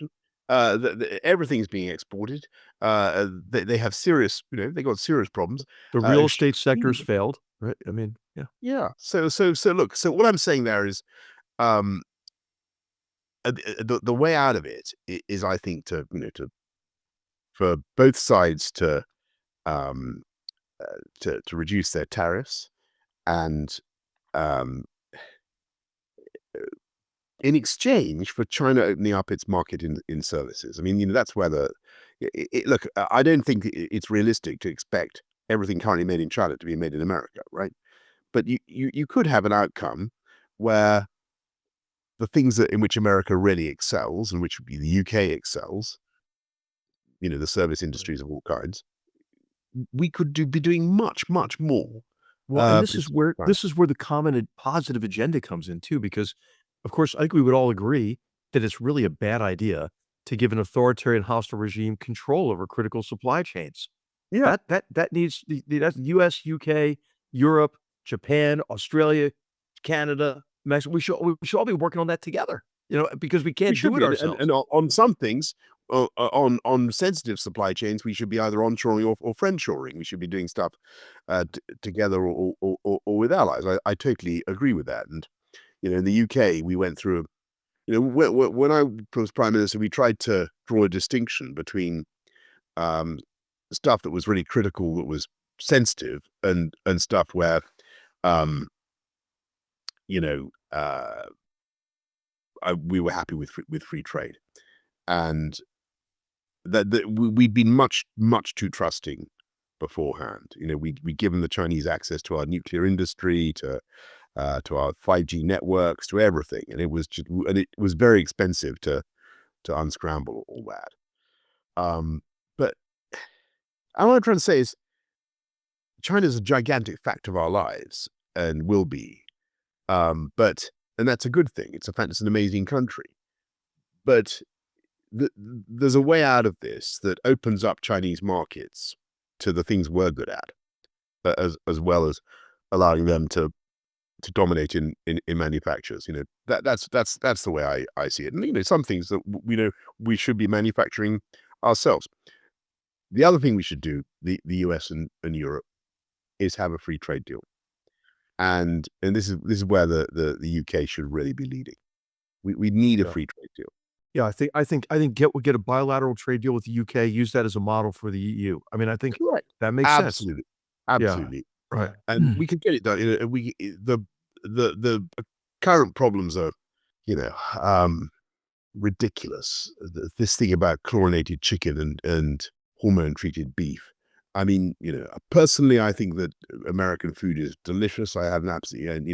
consumption. Everything's being exported. They have serious, they got serious problems. The real Sh- estate sector's failed, right? I mean, yeah. yeah. So look. So what I'm saying there is, um, the way out of it is, I think, for both sides um, to reduce their tariffs, and um, in exchange for China opening up its market in services. I mean, that's where look. I don't think it's realistic to expect everything currently made in China to be made in America, right? But you could have an outcome where the things in which America really excels, and which would be the UK excels, the service Right. industries of all kinds, we could be doing much, much more Well, and But it's fine. this is where the common positive agenda comes in too, because of course I think we would all agree that it's really a bad idea to give an authoritarian hostile regime control over critical supply chains. Yeah, That needs that's US, UK, Europe, Japan, Australia, Canada, Mexico. We should all be working on that together, because we we can't should do it be, and ourselves. on some things, on sensitive supply chains, we should be either onshoring or friendshoring. We should be doing stuff together or with allies. I totally agree with that. And in the UK, we went through. When I was prime minister, we tried to draw a distinction between um, stuff that was really critical, that was sensitive, and stuff where um, you know uh, we were happy with free trade, and we'd been much too trusting beforehand. We'd given the Chinese access to our nuclear industry, to our 5G networks, to everything, and it was very expensive to unscramble all that. But what I'm trying to say is China's a gigantic fact of our lives and will be. And that's a good thing. It's an amazing country. But there's a way out of this that opens up Chinese markets to the things we're good at, as well as allowing them to dominate in manufacturers. That's the way I see it. And some things that we should be manufacturing ourselves. The other thing we should do, the US and Europe, is have a free trade deal. And this is where the UK should really be leading. We need a Yeah. free trade deal. Yeah, I think get a bilateral trade deal with the UK, use that as a model for the EU. I mean, I think Correct. that makes sense. Absolutely. Yeah, Absolutely. right. And we can get it done. The current problems are, you know, um, ridiculous. This thing about chlorinated chicken and hormone treated beef. I mean, personally, I think that American food is delicious. I have an absolutely, and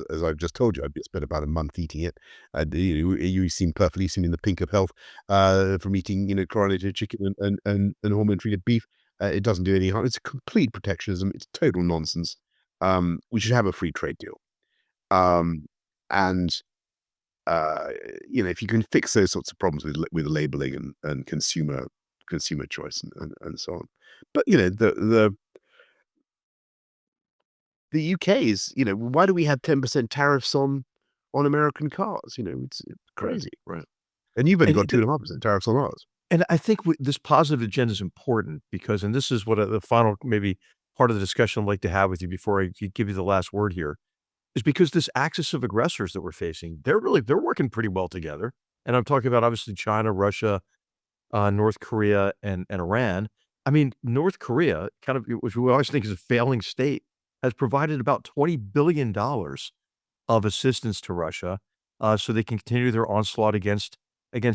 as I've just told you, I've spent about a month eating it. You seem perfectly seen in the pink of health from eating, chlorinated chicken and hormone treated beef. It doesn't do any harm. It's complete protectionism. It's total nonsense. We should have a free trade deal. Um, and uh, if you can fix those sorts of problems with labeling and consumer choice and so on. But the UK is, why do we have 10% tariffs on American cars? It's Right, crazy. right. And you've only And got 2.5% tariffs on ours. I think this positive agenda is important because, and this is what the final maybe part of the discussion I'd like to have with you before I give you the last word here, is because this axis of aggressors that we're facing, they're working pretty well together. And I'm talking about obviously China, Russia, North Korea, and Iran. I mean, North Korea, kind of, which we always think is a failing state, has provided about $20 billion of assistance to Russia, so they can continue their onslaught against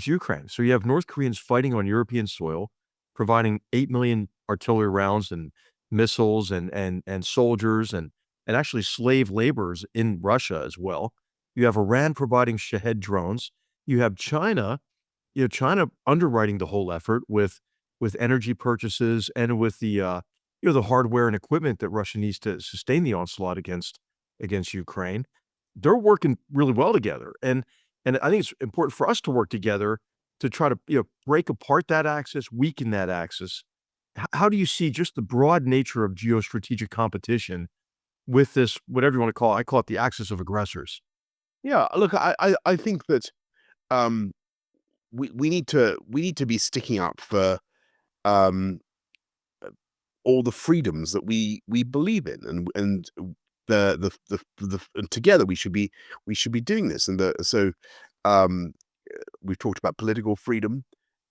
Ukraine. So you have North Koreans fighting on European soil, providing 8 million artillery rounds and missiles and soldiers and actually slave laborers in Russia as well. You have Iran providing Shahed drones. You have China underwriting the whole effort with energy purchases and with the hardware and equipment that Russia needs to sustain the onslaught against Ukraine. They're working really well together, and I think it's important for us to work together to try to, break apart that axis, weaken that axis. How do you see just the broad nature of geostrategic competition with this, whatever you want to call it? I call it the axis of aggressors. Yeah, look, I think that um, we need to be sticking up for um, all the freedoms that we believe in, and and together we should be doing this. And um, we've talked about political freedom,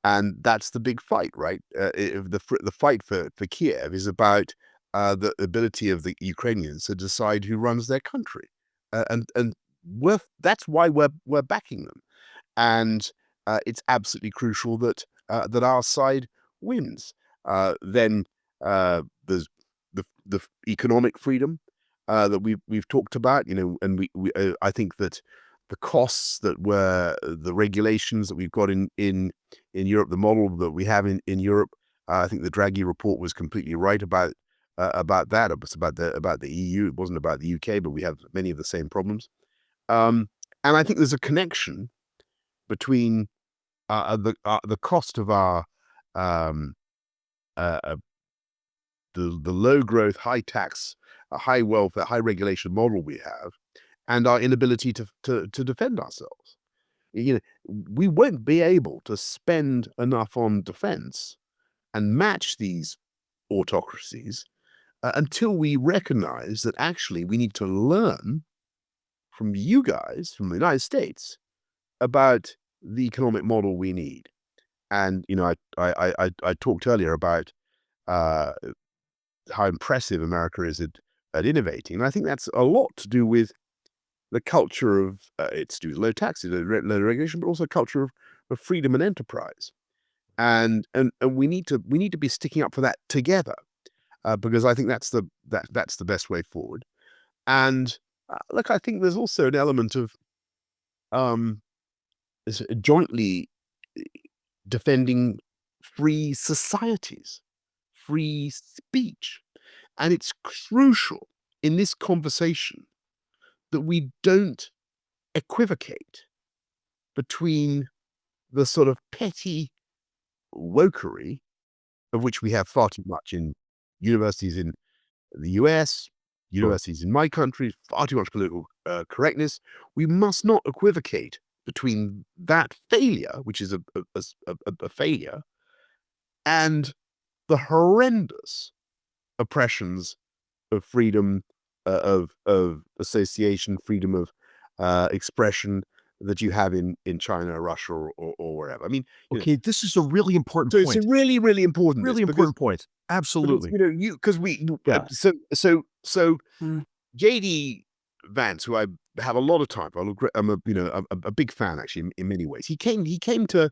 and that's the big fight, right? The fight for Kiev is about the ability of the Ukrainians to decide who runs their country, and that's why we're backing them. And it's absolutely crucial that our side wins. Then there's the economic freedom that we've talked about, and I think that the costs the regulations that we've got in Europe, the model that we have in Europe. I think the Draghi report was completely right about that. It was about the EU. It wasn't about the UK, but we have many of the same problems. And I think there's a connection between the cost of our um, the low growth, high tax, high welfare, high regulation model we have, and our inability to defend ourselves. You know, we won't be able to spend enough on defense and match these autocracies until we recognize that actually we need to learn from you guys, from the United States, about the economic model we need. And I talked earlier about uh, how impressive America is at innovating, and I think that's a lot to do with the culture of it's to do with low taxes, low regulation, but also a culture of freedom and enterprise. And we need to be sticking up for that together, because I think that's the best way forward. And look, I think there's also an element of um, jointly defending free societies, free speech, and it's crucial in this conversation that we don't equivocate between the sort of petty wokery of which we have far too much in universities in the US, universities in my country, far too much political correctness. We must not equivocate between that failure, which is a failure, and the horrendous oppressions of freedom of association, freedom of expression that you have in China, Russia, or wherever. I mean, Okay, this is a really important so it's point. really, really important. Really important point. Absolutely. Because we Yeah. so Mm. JD Vance, who I have a lot of time for, I'm a big fan actually in many ways. He came to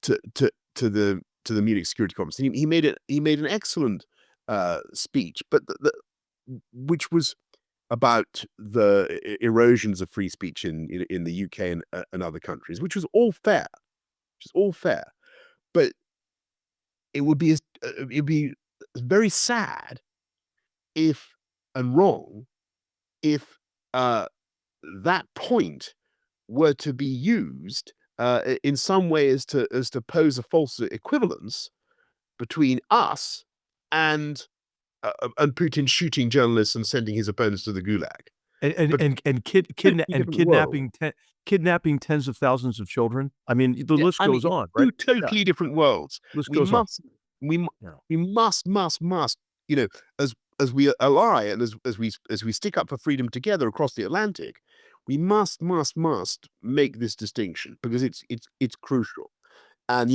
the Munich Security Conference. He made an excellent speech, but which was about the erosions of free speech in the UK and other countries, which was all fair, but it would be it'd be very sad if and wrong if that point were to be used in some way as to pose a false equivalence between us and Putin shooting journalists and sending his opponents to the gulag. But And different kidnapping tens of thousands of children. I mean, the list I mean, goes on, two right? totally different worlds. List We goes on. must, we mu- Yeah. we must, as we ally and as we stick up for freedom together across the Atlantic, we must make this distinction because it's crucial. And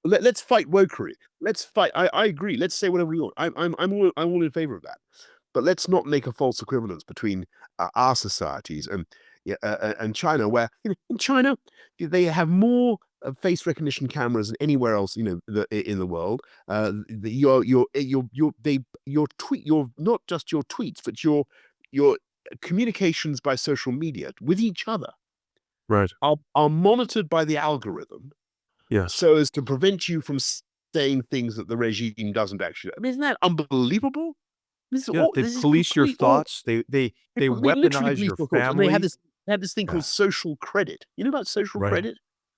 let's fight wokery. Let's fight. I agree. Let's say whatever we want. I'm all in favor of that. But let's not make a false equivalence between our societies and China, where in China they have more face recognition cameras than anywhere else in the world. Your tweet, your not just your tweets, but your communications by social media with each other Right. are monitored by the algorithm Yes. so as to prevent you from saying things that the regime doesn't actually. I mean, isn't that unbelievable? This is Yeah, all. they This is police your complete all. thoughts. They Literally weaponize police your your thoughts, and they family. have this thing Yeah. called social credit. You know about social Right. credit?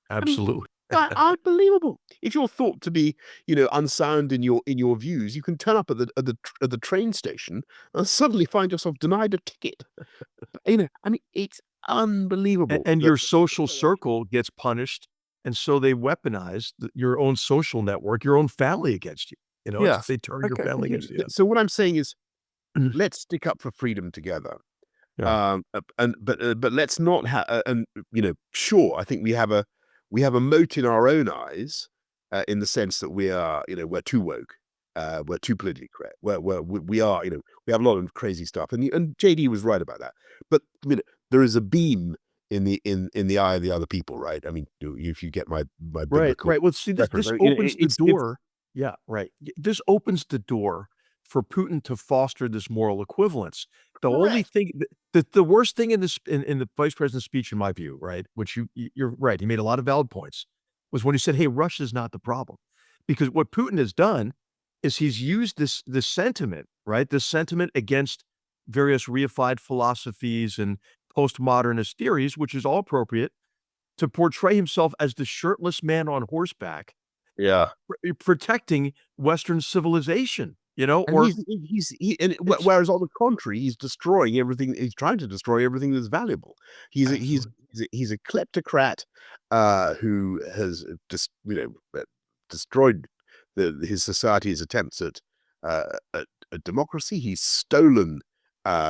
Absolutely. Unbelievable. If you're thought to be, unsound in your views, you can turn up at the train station and suddenly find yourself denied a ticket. I mean, it's unbelievable. And that- your social circle gets punished, and so they weaponize your own social network, your own family against you. Yeah. They turn your Okay, family okay. against you. So what I'm saying is, Mm. let's stick up for freedom together. Yeah. But let's not have. And sure, I think we have a moat in our own eyes, in the sense that we are, we're too woke, we're too politically correct. We are, we have a lot of crazy stuff, and JD was right about that. But there is a beam in the eye of the other people, right? I mean, if you get my Right, biblical right. Well, see, this reference, this right? opens the door. Yeah, right. This opens the door for Putin to foster this moral equivalence. The only Correct. thing, the worst thing in this in the vice president's speech, in my view, right, which you're right, he made a lot of valid points, was when he said, "Hey, Russia's not the problem," because what Putin has done is he's used this sentiment right? This sentiment against various reified philosophies and postmodernist theories, which is all appropriate, to portray himself as the shirtless man on horseback, Yeah. protecting Western civilization, And or it's whereas on the contrary, he's destroying everything. He's trying to destroy everything that's valuable. absolutely. He's a kleptocrat who has destroyed his society's attempts at democracy. He's stolen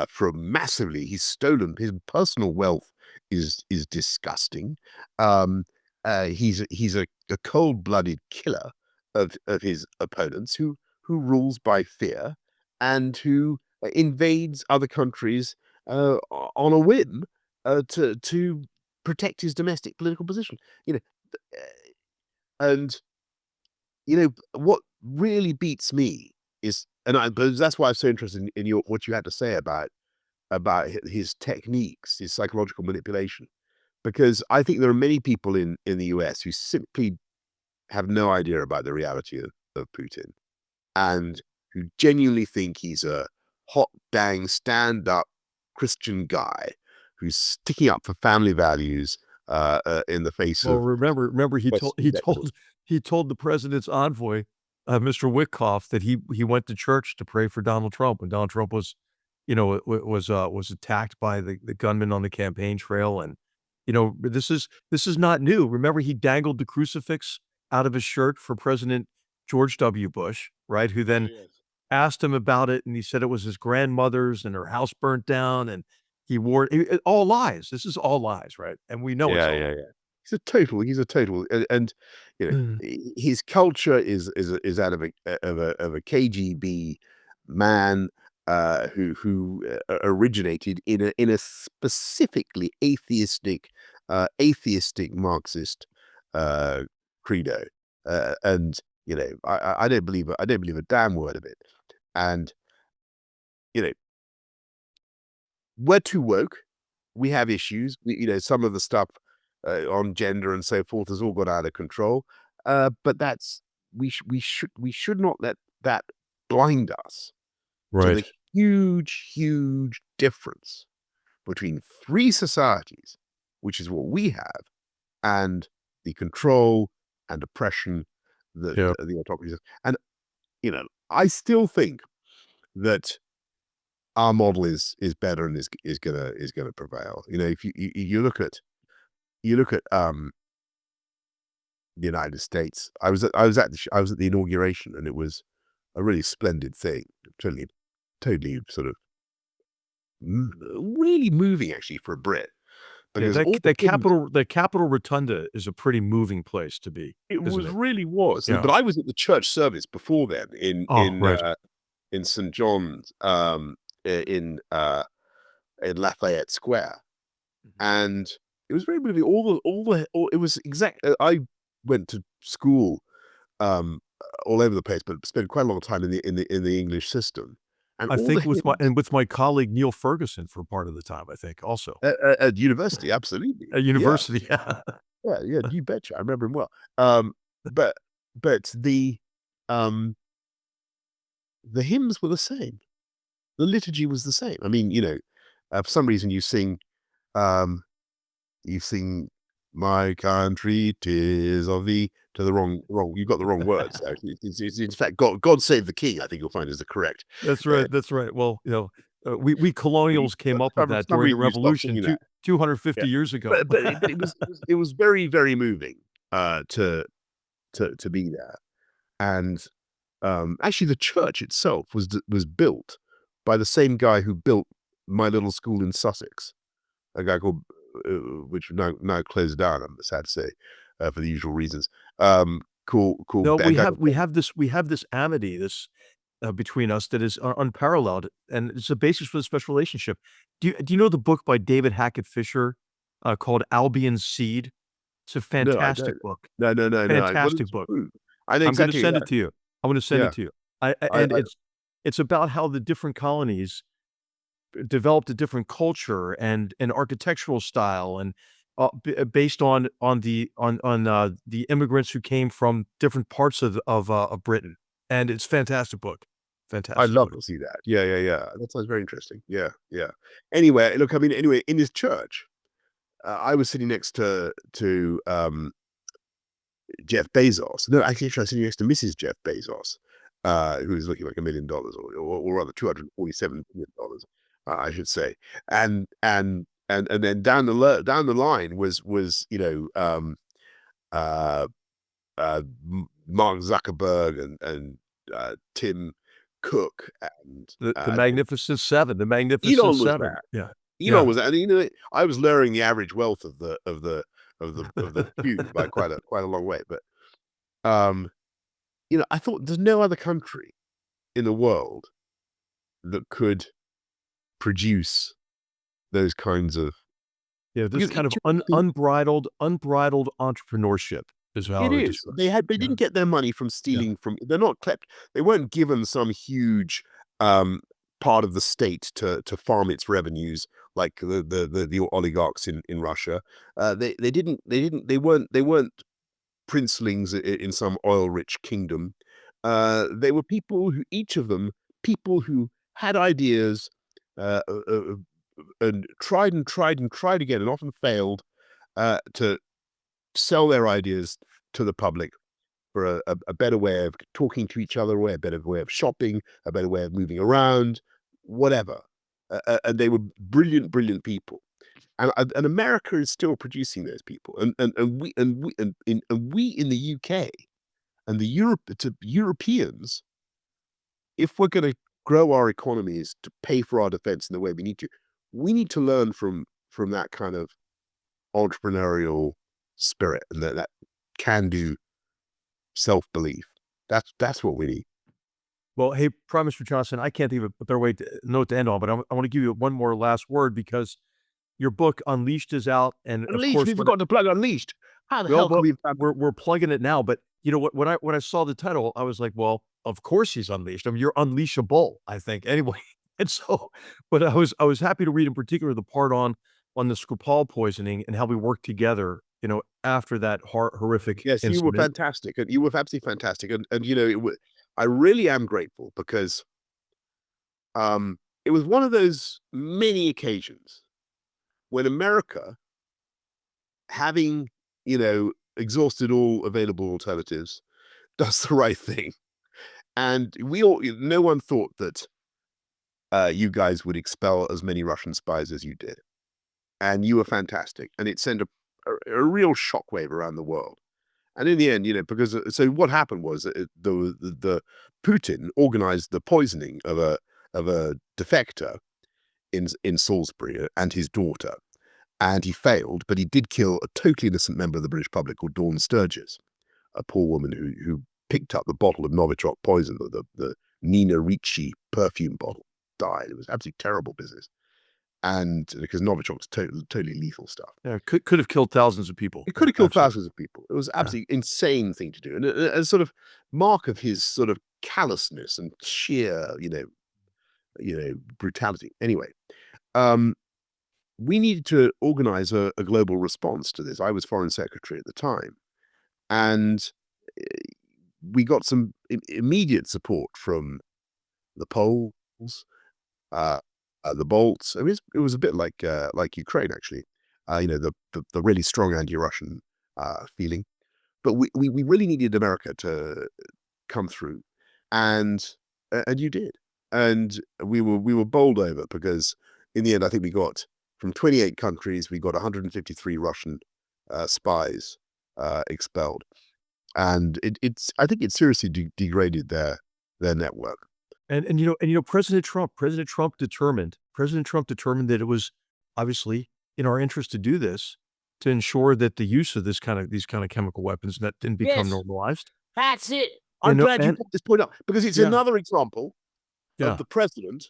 from massively. He's stolen his personal wealth is disgusting. Um, he's a cold-blooded killer of his opponents who rules by fear and who invades other countries on a whim to protect his domestic political position. You know, and what really beats me is, but that's why I'm so interested in your what you had to say about his techniques, his psychological manipulation, because I think there are many people in the US who simply have no idea about the reality of Putin and who genuinely think he's a hot dang stand up Christian guy who's sticking up for family values in the face Well, of remember he told Western he lectures. told he told the president's envoy, Mr. Witkoff, that he went to church to pray for Donald Trump when Donald Trump was, was attacked by the gunman on the campaign trail, and this is not new. Remember, he dangled the crucifix out of his shirt for President George W. Bush, right? Who then Yes. asked him about it, and he said it was his grandmother's and her house burnt down, and he wore all lies. This is all lies, right? And we know it's Yeah, all yeah, yeah. He's a total, and lies. his culture is out of a KGB man who originated in a specifically atheistic Marxist uh, credo, and I don't believe a damn word of it, and you know we're too woke. We have issues. Some of the stuff on gender and so forth has all got out of control. But that's we should not let that blind us to the Right. huge difference between free societies, which is what we have, and the control and oppression that Yeah. the autocracies. And I still think that our model is better and is gonna prevail. If you look at the United States. I was at the inauguration, and it was a really splendid thing. Totally sort of really moving actually for a Brit, Yeah, because that all the that hymns. Capitol Rotunda is a pretty moving place to be, It isn't was it? really was. Yeah. But I was at the church service before then Oh, right. in St. John's, in Lafayette Square, Mhm. and it was very moving. It was exact. I went to school all over the place, but spent quite a long time in the English system, and I all the think hymns with my colleague Neil Ferguson for part of the time, I think also at university, absolutely, at yeah, university. yeah, yeah. You betcha, I remember him well. Um, but but um, the hymns were the same. The liturgy was the same. I mean, for some reason um, you sing "My country, 'tis of thee" to the wrong. You got the wrong words. Actually, it's in fact God save the king. I think you'll find is the correct. That's Uh, right, that's right. Well, we colonials came up with for that some during the reason you stopped revolution singing that. Yeah. 250 years ago. But it was very, very moving, to be there. And, actually the church itself was built by the same guy who built my little school in Sussex, a guy called, which now closed down, I'm sad to say, for the usual reasons. Called No, a guy we called have this amity, between us that is unparalleled, and it's a basis for the special relationship. Do you know the book by David Hackett Fisher, called Albion's Seed? It's a No, I don't. fantastic book. No, no, no, no, what Fantastic is book. true? I know I'm gonna exactly, send yeah, it to you. I'm gonna send yeah. it to you. And I it's about how the different colonies developed a different culture and architectural style, and based on the immigrants who came from different parts of Britain. And it's a fantastic book. fantastic. I'd love to see that. Yeah, yeah, yeah. That sounds very interesting. Yeah, yeah. Anyway, look, I mean, anyway, in his church, I was sitting next to Jeff Bezos. No, actually, I was sitting next to Mrs. Jeff Bezos, who was looking like $1 million, or rather $247 million, I should say. And then down the line was uh, Mark Zuckerberg and Tim Cook and The Magnificent Seven. The Magnificent Elon was Seven. there. Yeah. Elon was, and I was lowering the average wealth of the cube by quite a long way. But I thought there's no other country in the world that could produce those kinds of. Yeah, this Because kind of each of the- unbridled entrepreneurship is how I It would is. describe They it. they didn't get their money from stealing from. They're not kept. They weren't given some huge part of the state to farm its revenues like the oligarchs in Russia. They didn't. They weren't princelings in some oil rich kingdom. They were people who, each of them, people who had ideas and tried again and often failed to sell their ideas to the public for a better way of talking to each other, a better way of shopping, a better way of moving around, whatever. And they were brilliant people. And America is still producing those people. And we in the UK and the Europeans, if we're going to grow our economies to pay for our defense in the way we need to learn from that kind of entrepreneurial spirit and that can-do self-belief. That's what we need. Well, hey, Prime Minister Johnson, I can't think of a better note to end on, but I want to give you one more last word because your book Unleashed is out, and Unleashed, of course, we forgot to plug Unleashed. How the hell can we? we're plugging it now. But you know what? When I saw the title, I was like, well, of course he's unleashed. I mean, you're unleashable, I think, anyway. And so, but I was happy to read in particular the part on the Skripal poisoning and how we worked together. After that horrific Yes, incident. you were fantastic, and you were absolutely fantastic, and I really am grateful because it was one of those many occasions when America, having exhausted all available alternatives, does the right thing, and no one thought that you guys would expel as many Russian spies as you did, and you were fantastic, and it sent a real shockwave around the world. And in the end, because so what happened was the Putin organized the poisoning of a defector in Salisbury and his daughter, and he failed, but he did kill a totally innocent member of the British public called Dawn Sturgis, a poor woman who picked up the bottle of Novichok poison, the Nina Ricci perfume bottle, died. It was absolutely terrible business. And because Novichok's totally lethal stuff. Yeah, could have killed thousands of people. It could have killed thousands of people. It was absolutely insane thing to do, and a sort of mark of his sort of callousness and sheer, brutality. Anyway, we needed to organize a global response to this. I was foreign secretary at the time, and we got some immediate support from the Poles, the Balts. I mean, it was a bit like Ukraine, actually. The really strong anti-Russian feeling, but we really needed America to come through, and you did, and we were bowled over because in the end, I think we got from 28 countries, we got 153 Russian spies expelled, and I think it seriously degraded their network. And President Trump determined that it was obviously in our interest to do this, to ensure that the use of these kind of chemical weapons that didn't become normalized. That's it. I'm glad you brought this point up because it's another example of the president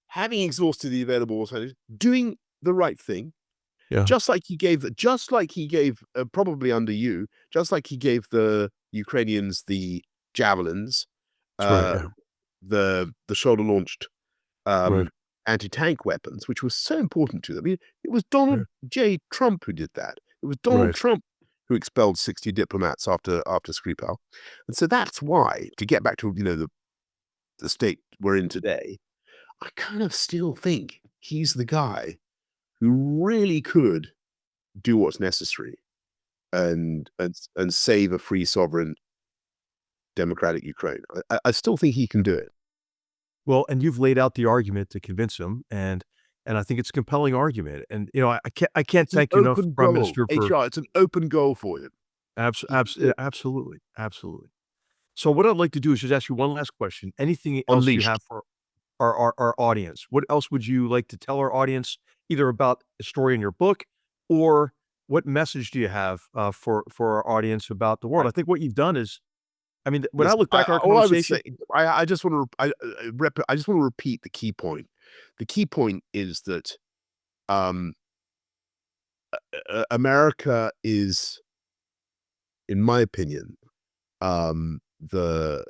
having exhausted the available alternatives, doing the right thing. Yeah. Just like he gave probably under you, just like he gave the Ukrainians the javelins, the shoulder-launched anti-tank weapons, which was so important to them. I mean, it was Donald J. Trump who did that. It was Donald Trump who expelled 60 diplomats after Skripal. And so that's why, to get back to the state we're in today, I kind of still think he's the guy who really could do what's necessary and save a free, sovereign, democratic Ukraine. I still think he can do it. Well, and you've laid out the argument to convince him, and I think it's a compelling argument. And I can't It's an thank you enough, open Prime goal. Minister, for HR, it's an open goal for him. absolutely, absolutely. So what I'd like to do is just ask you one last question. Anything else you Unleashed. have for our audience? What else would you like to tell our audience, either about the story in your book, or what message do you have for our audience about the world? I think what you've done is, I mean, when I Listen, look back at our all I would conversation, say, I just want to I just want to repeat the key point. The key point is that America is, in my opinion, the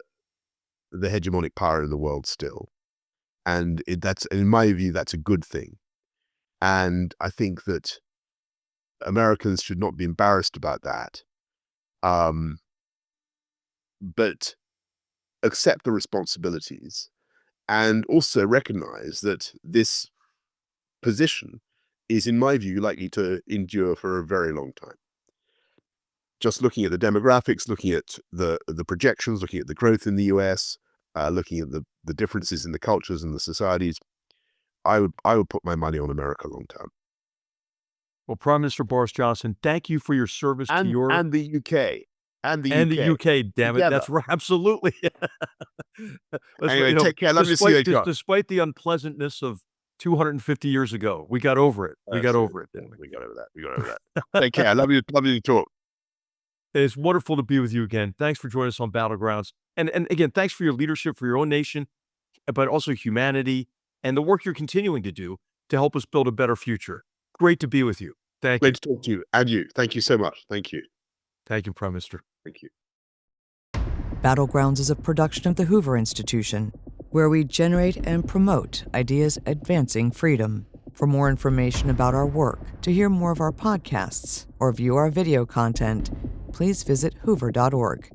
hegemonic power in the world still, and that's, in my view, that's a good thing. And I think that Americans should not be embarrassed about that, but accept the responsibilities and also recognize that this position is, in my view, likely to endure for a very long time. Just looking at the demographics, looking at the projections, looking at the growth in the US, looking at the differences in the cultures and the societies, I would put my money on America long term. well, Prime Minister Boris Johnson, thank you for your service to your And the UK. And the and the UK. UK. Damn it, Together. that's right, absolutely. Anyway, take care. Love to see you, John. Despite the unpleasantness of 250 years ago, we got over it. We got over it, didn't we? We got over that. We got over that. Take care. Love you to talk. It's wonderful to be with you again. Thanks for joining us on Battlegrounds. And again, thanks for your leadership for your own nation, but also humanity and the work you're continuing to do to help us build a better future. Great to be with you. Thank you. Great to talk to you. And you. Thank you so much. Thank you. Thank you, Prime Minister. Thank you. Battlegrounds is a production of the Hoover Institution, where we generate and promote ideas advancing freedom. For more information about our work, to hear more of our podcasts, or view our video content, please visit hoover.org.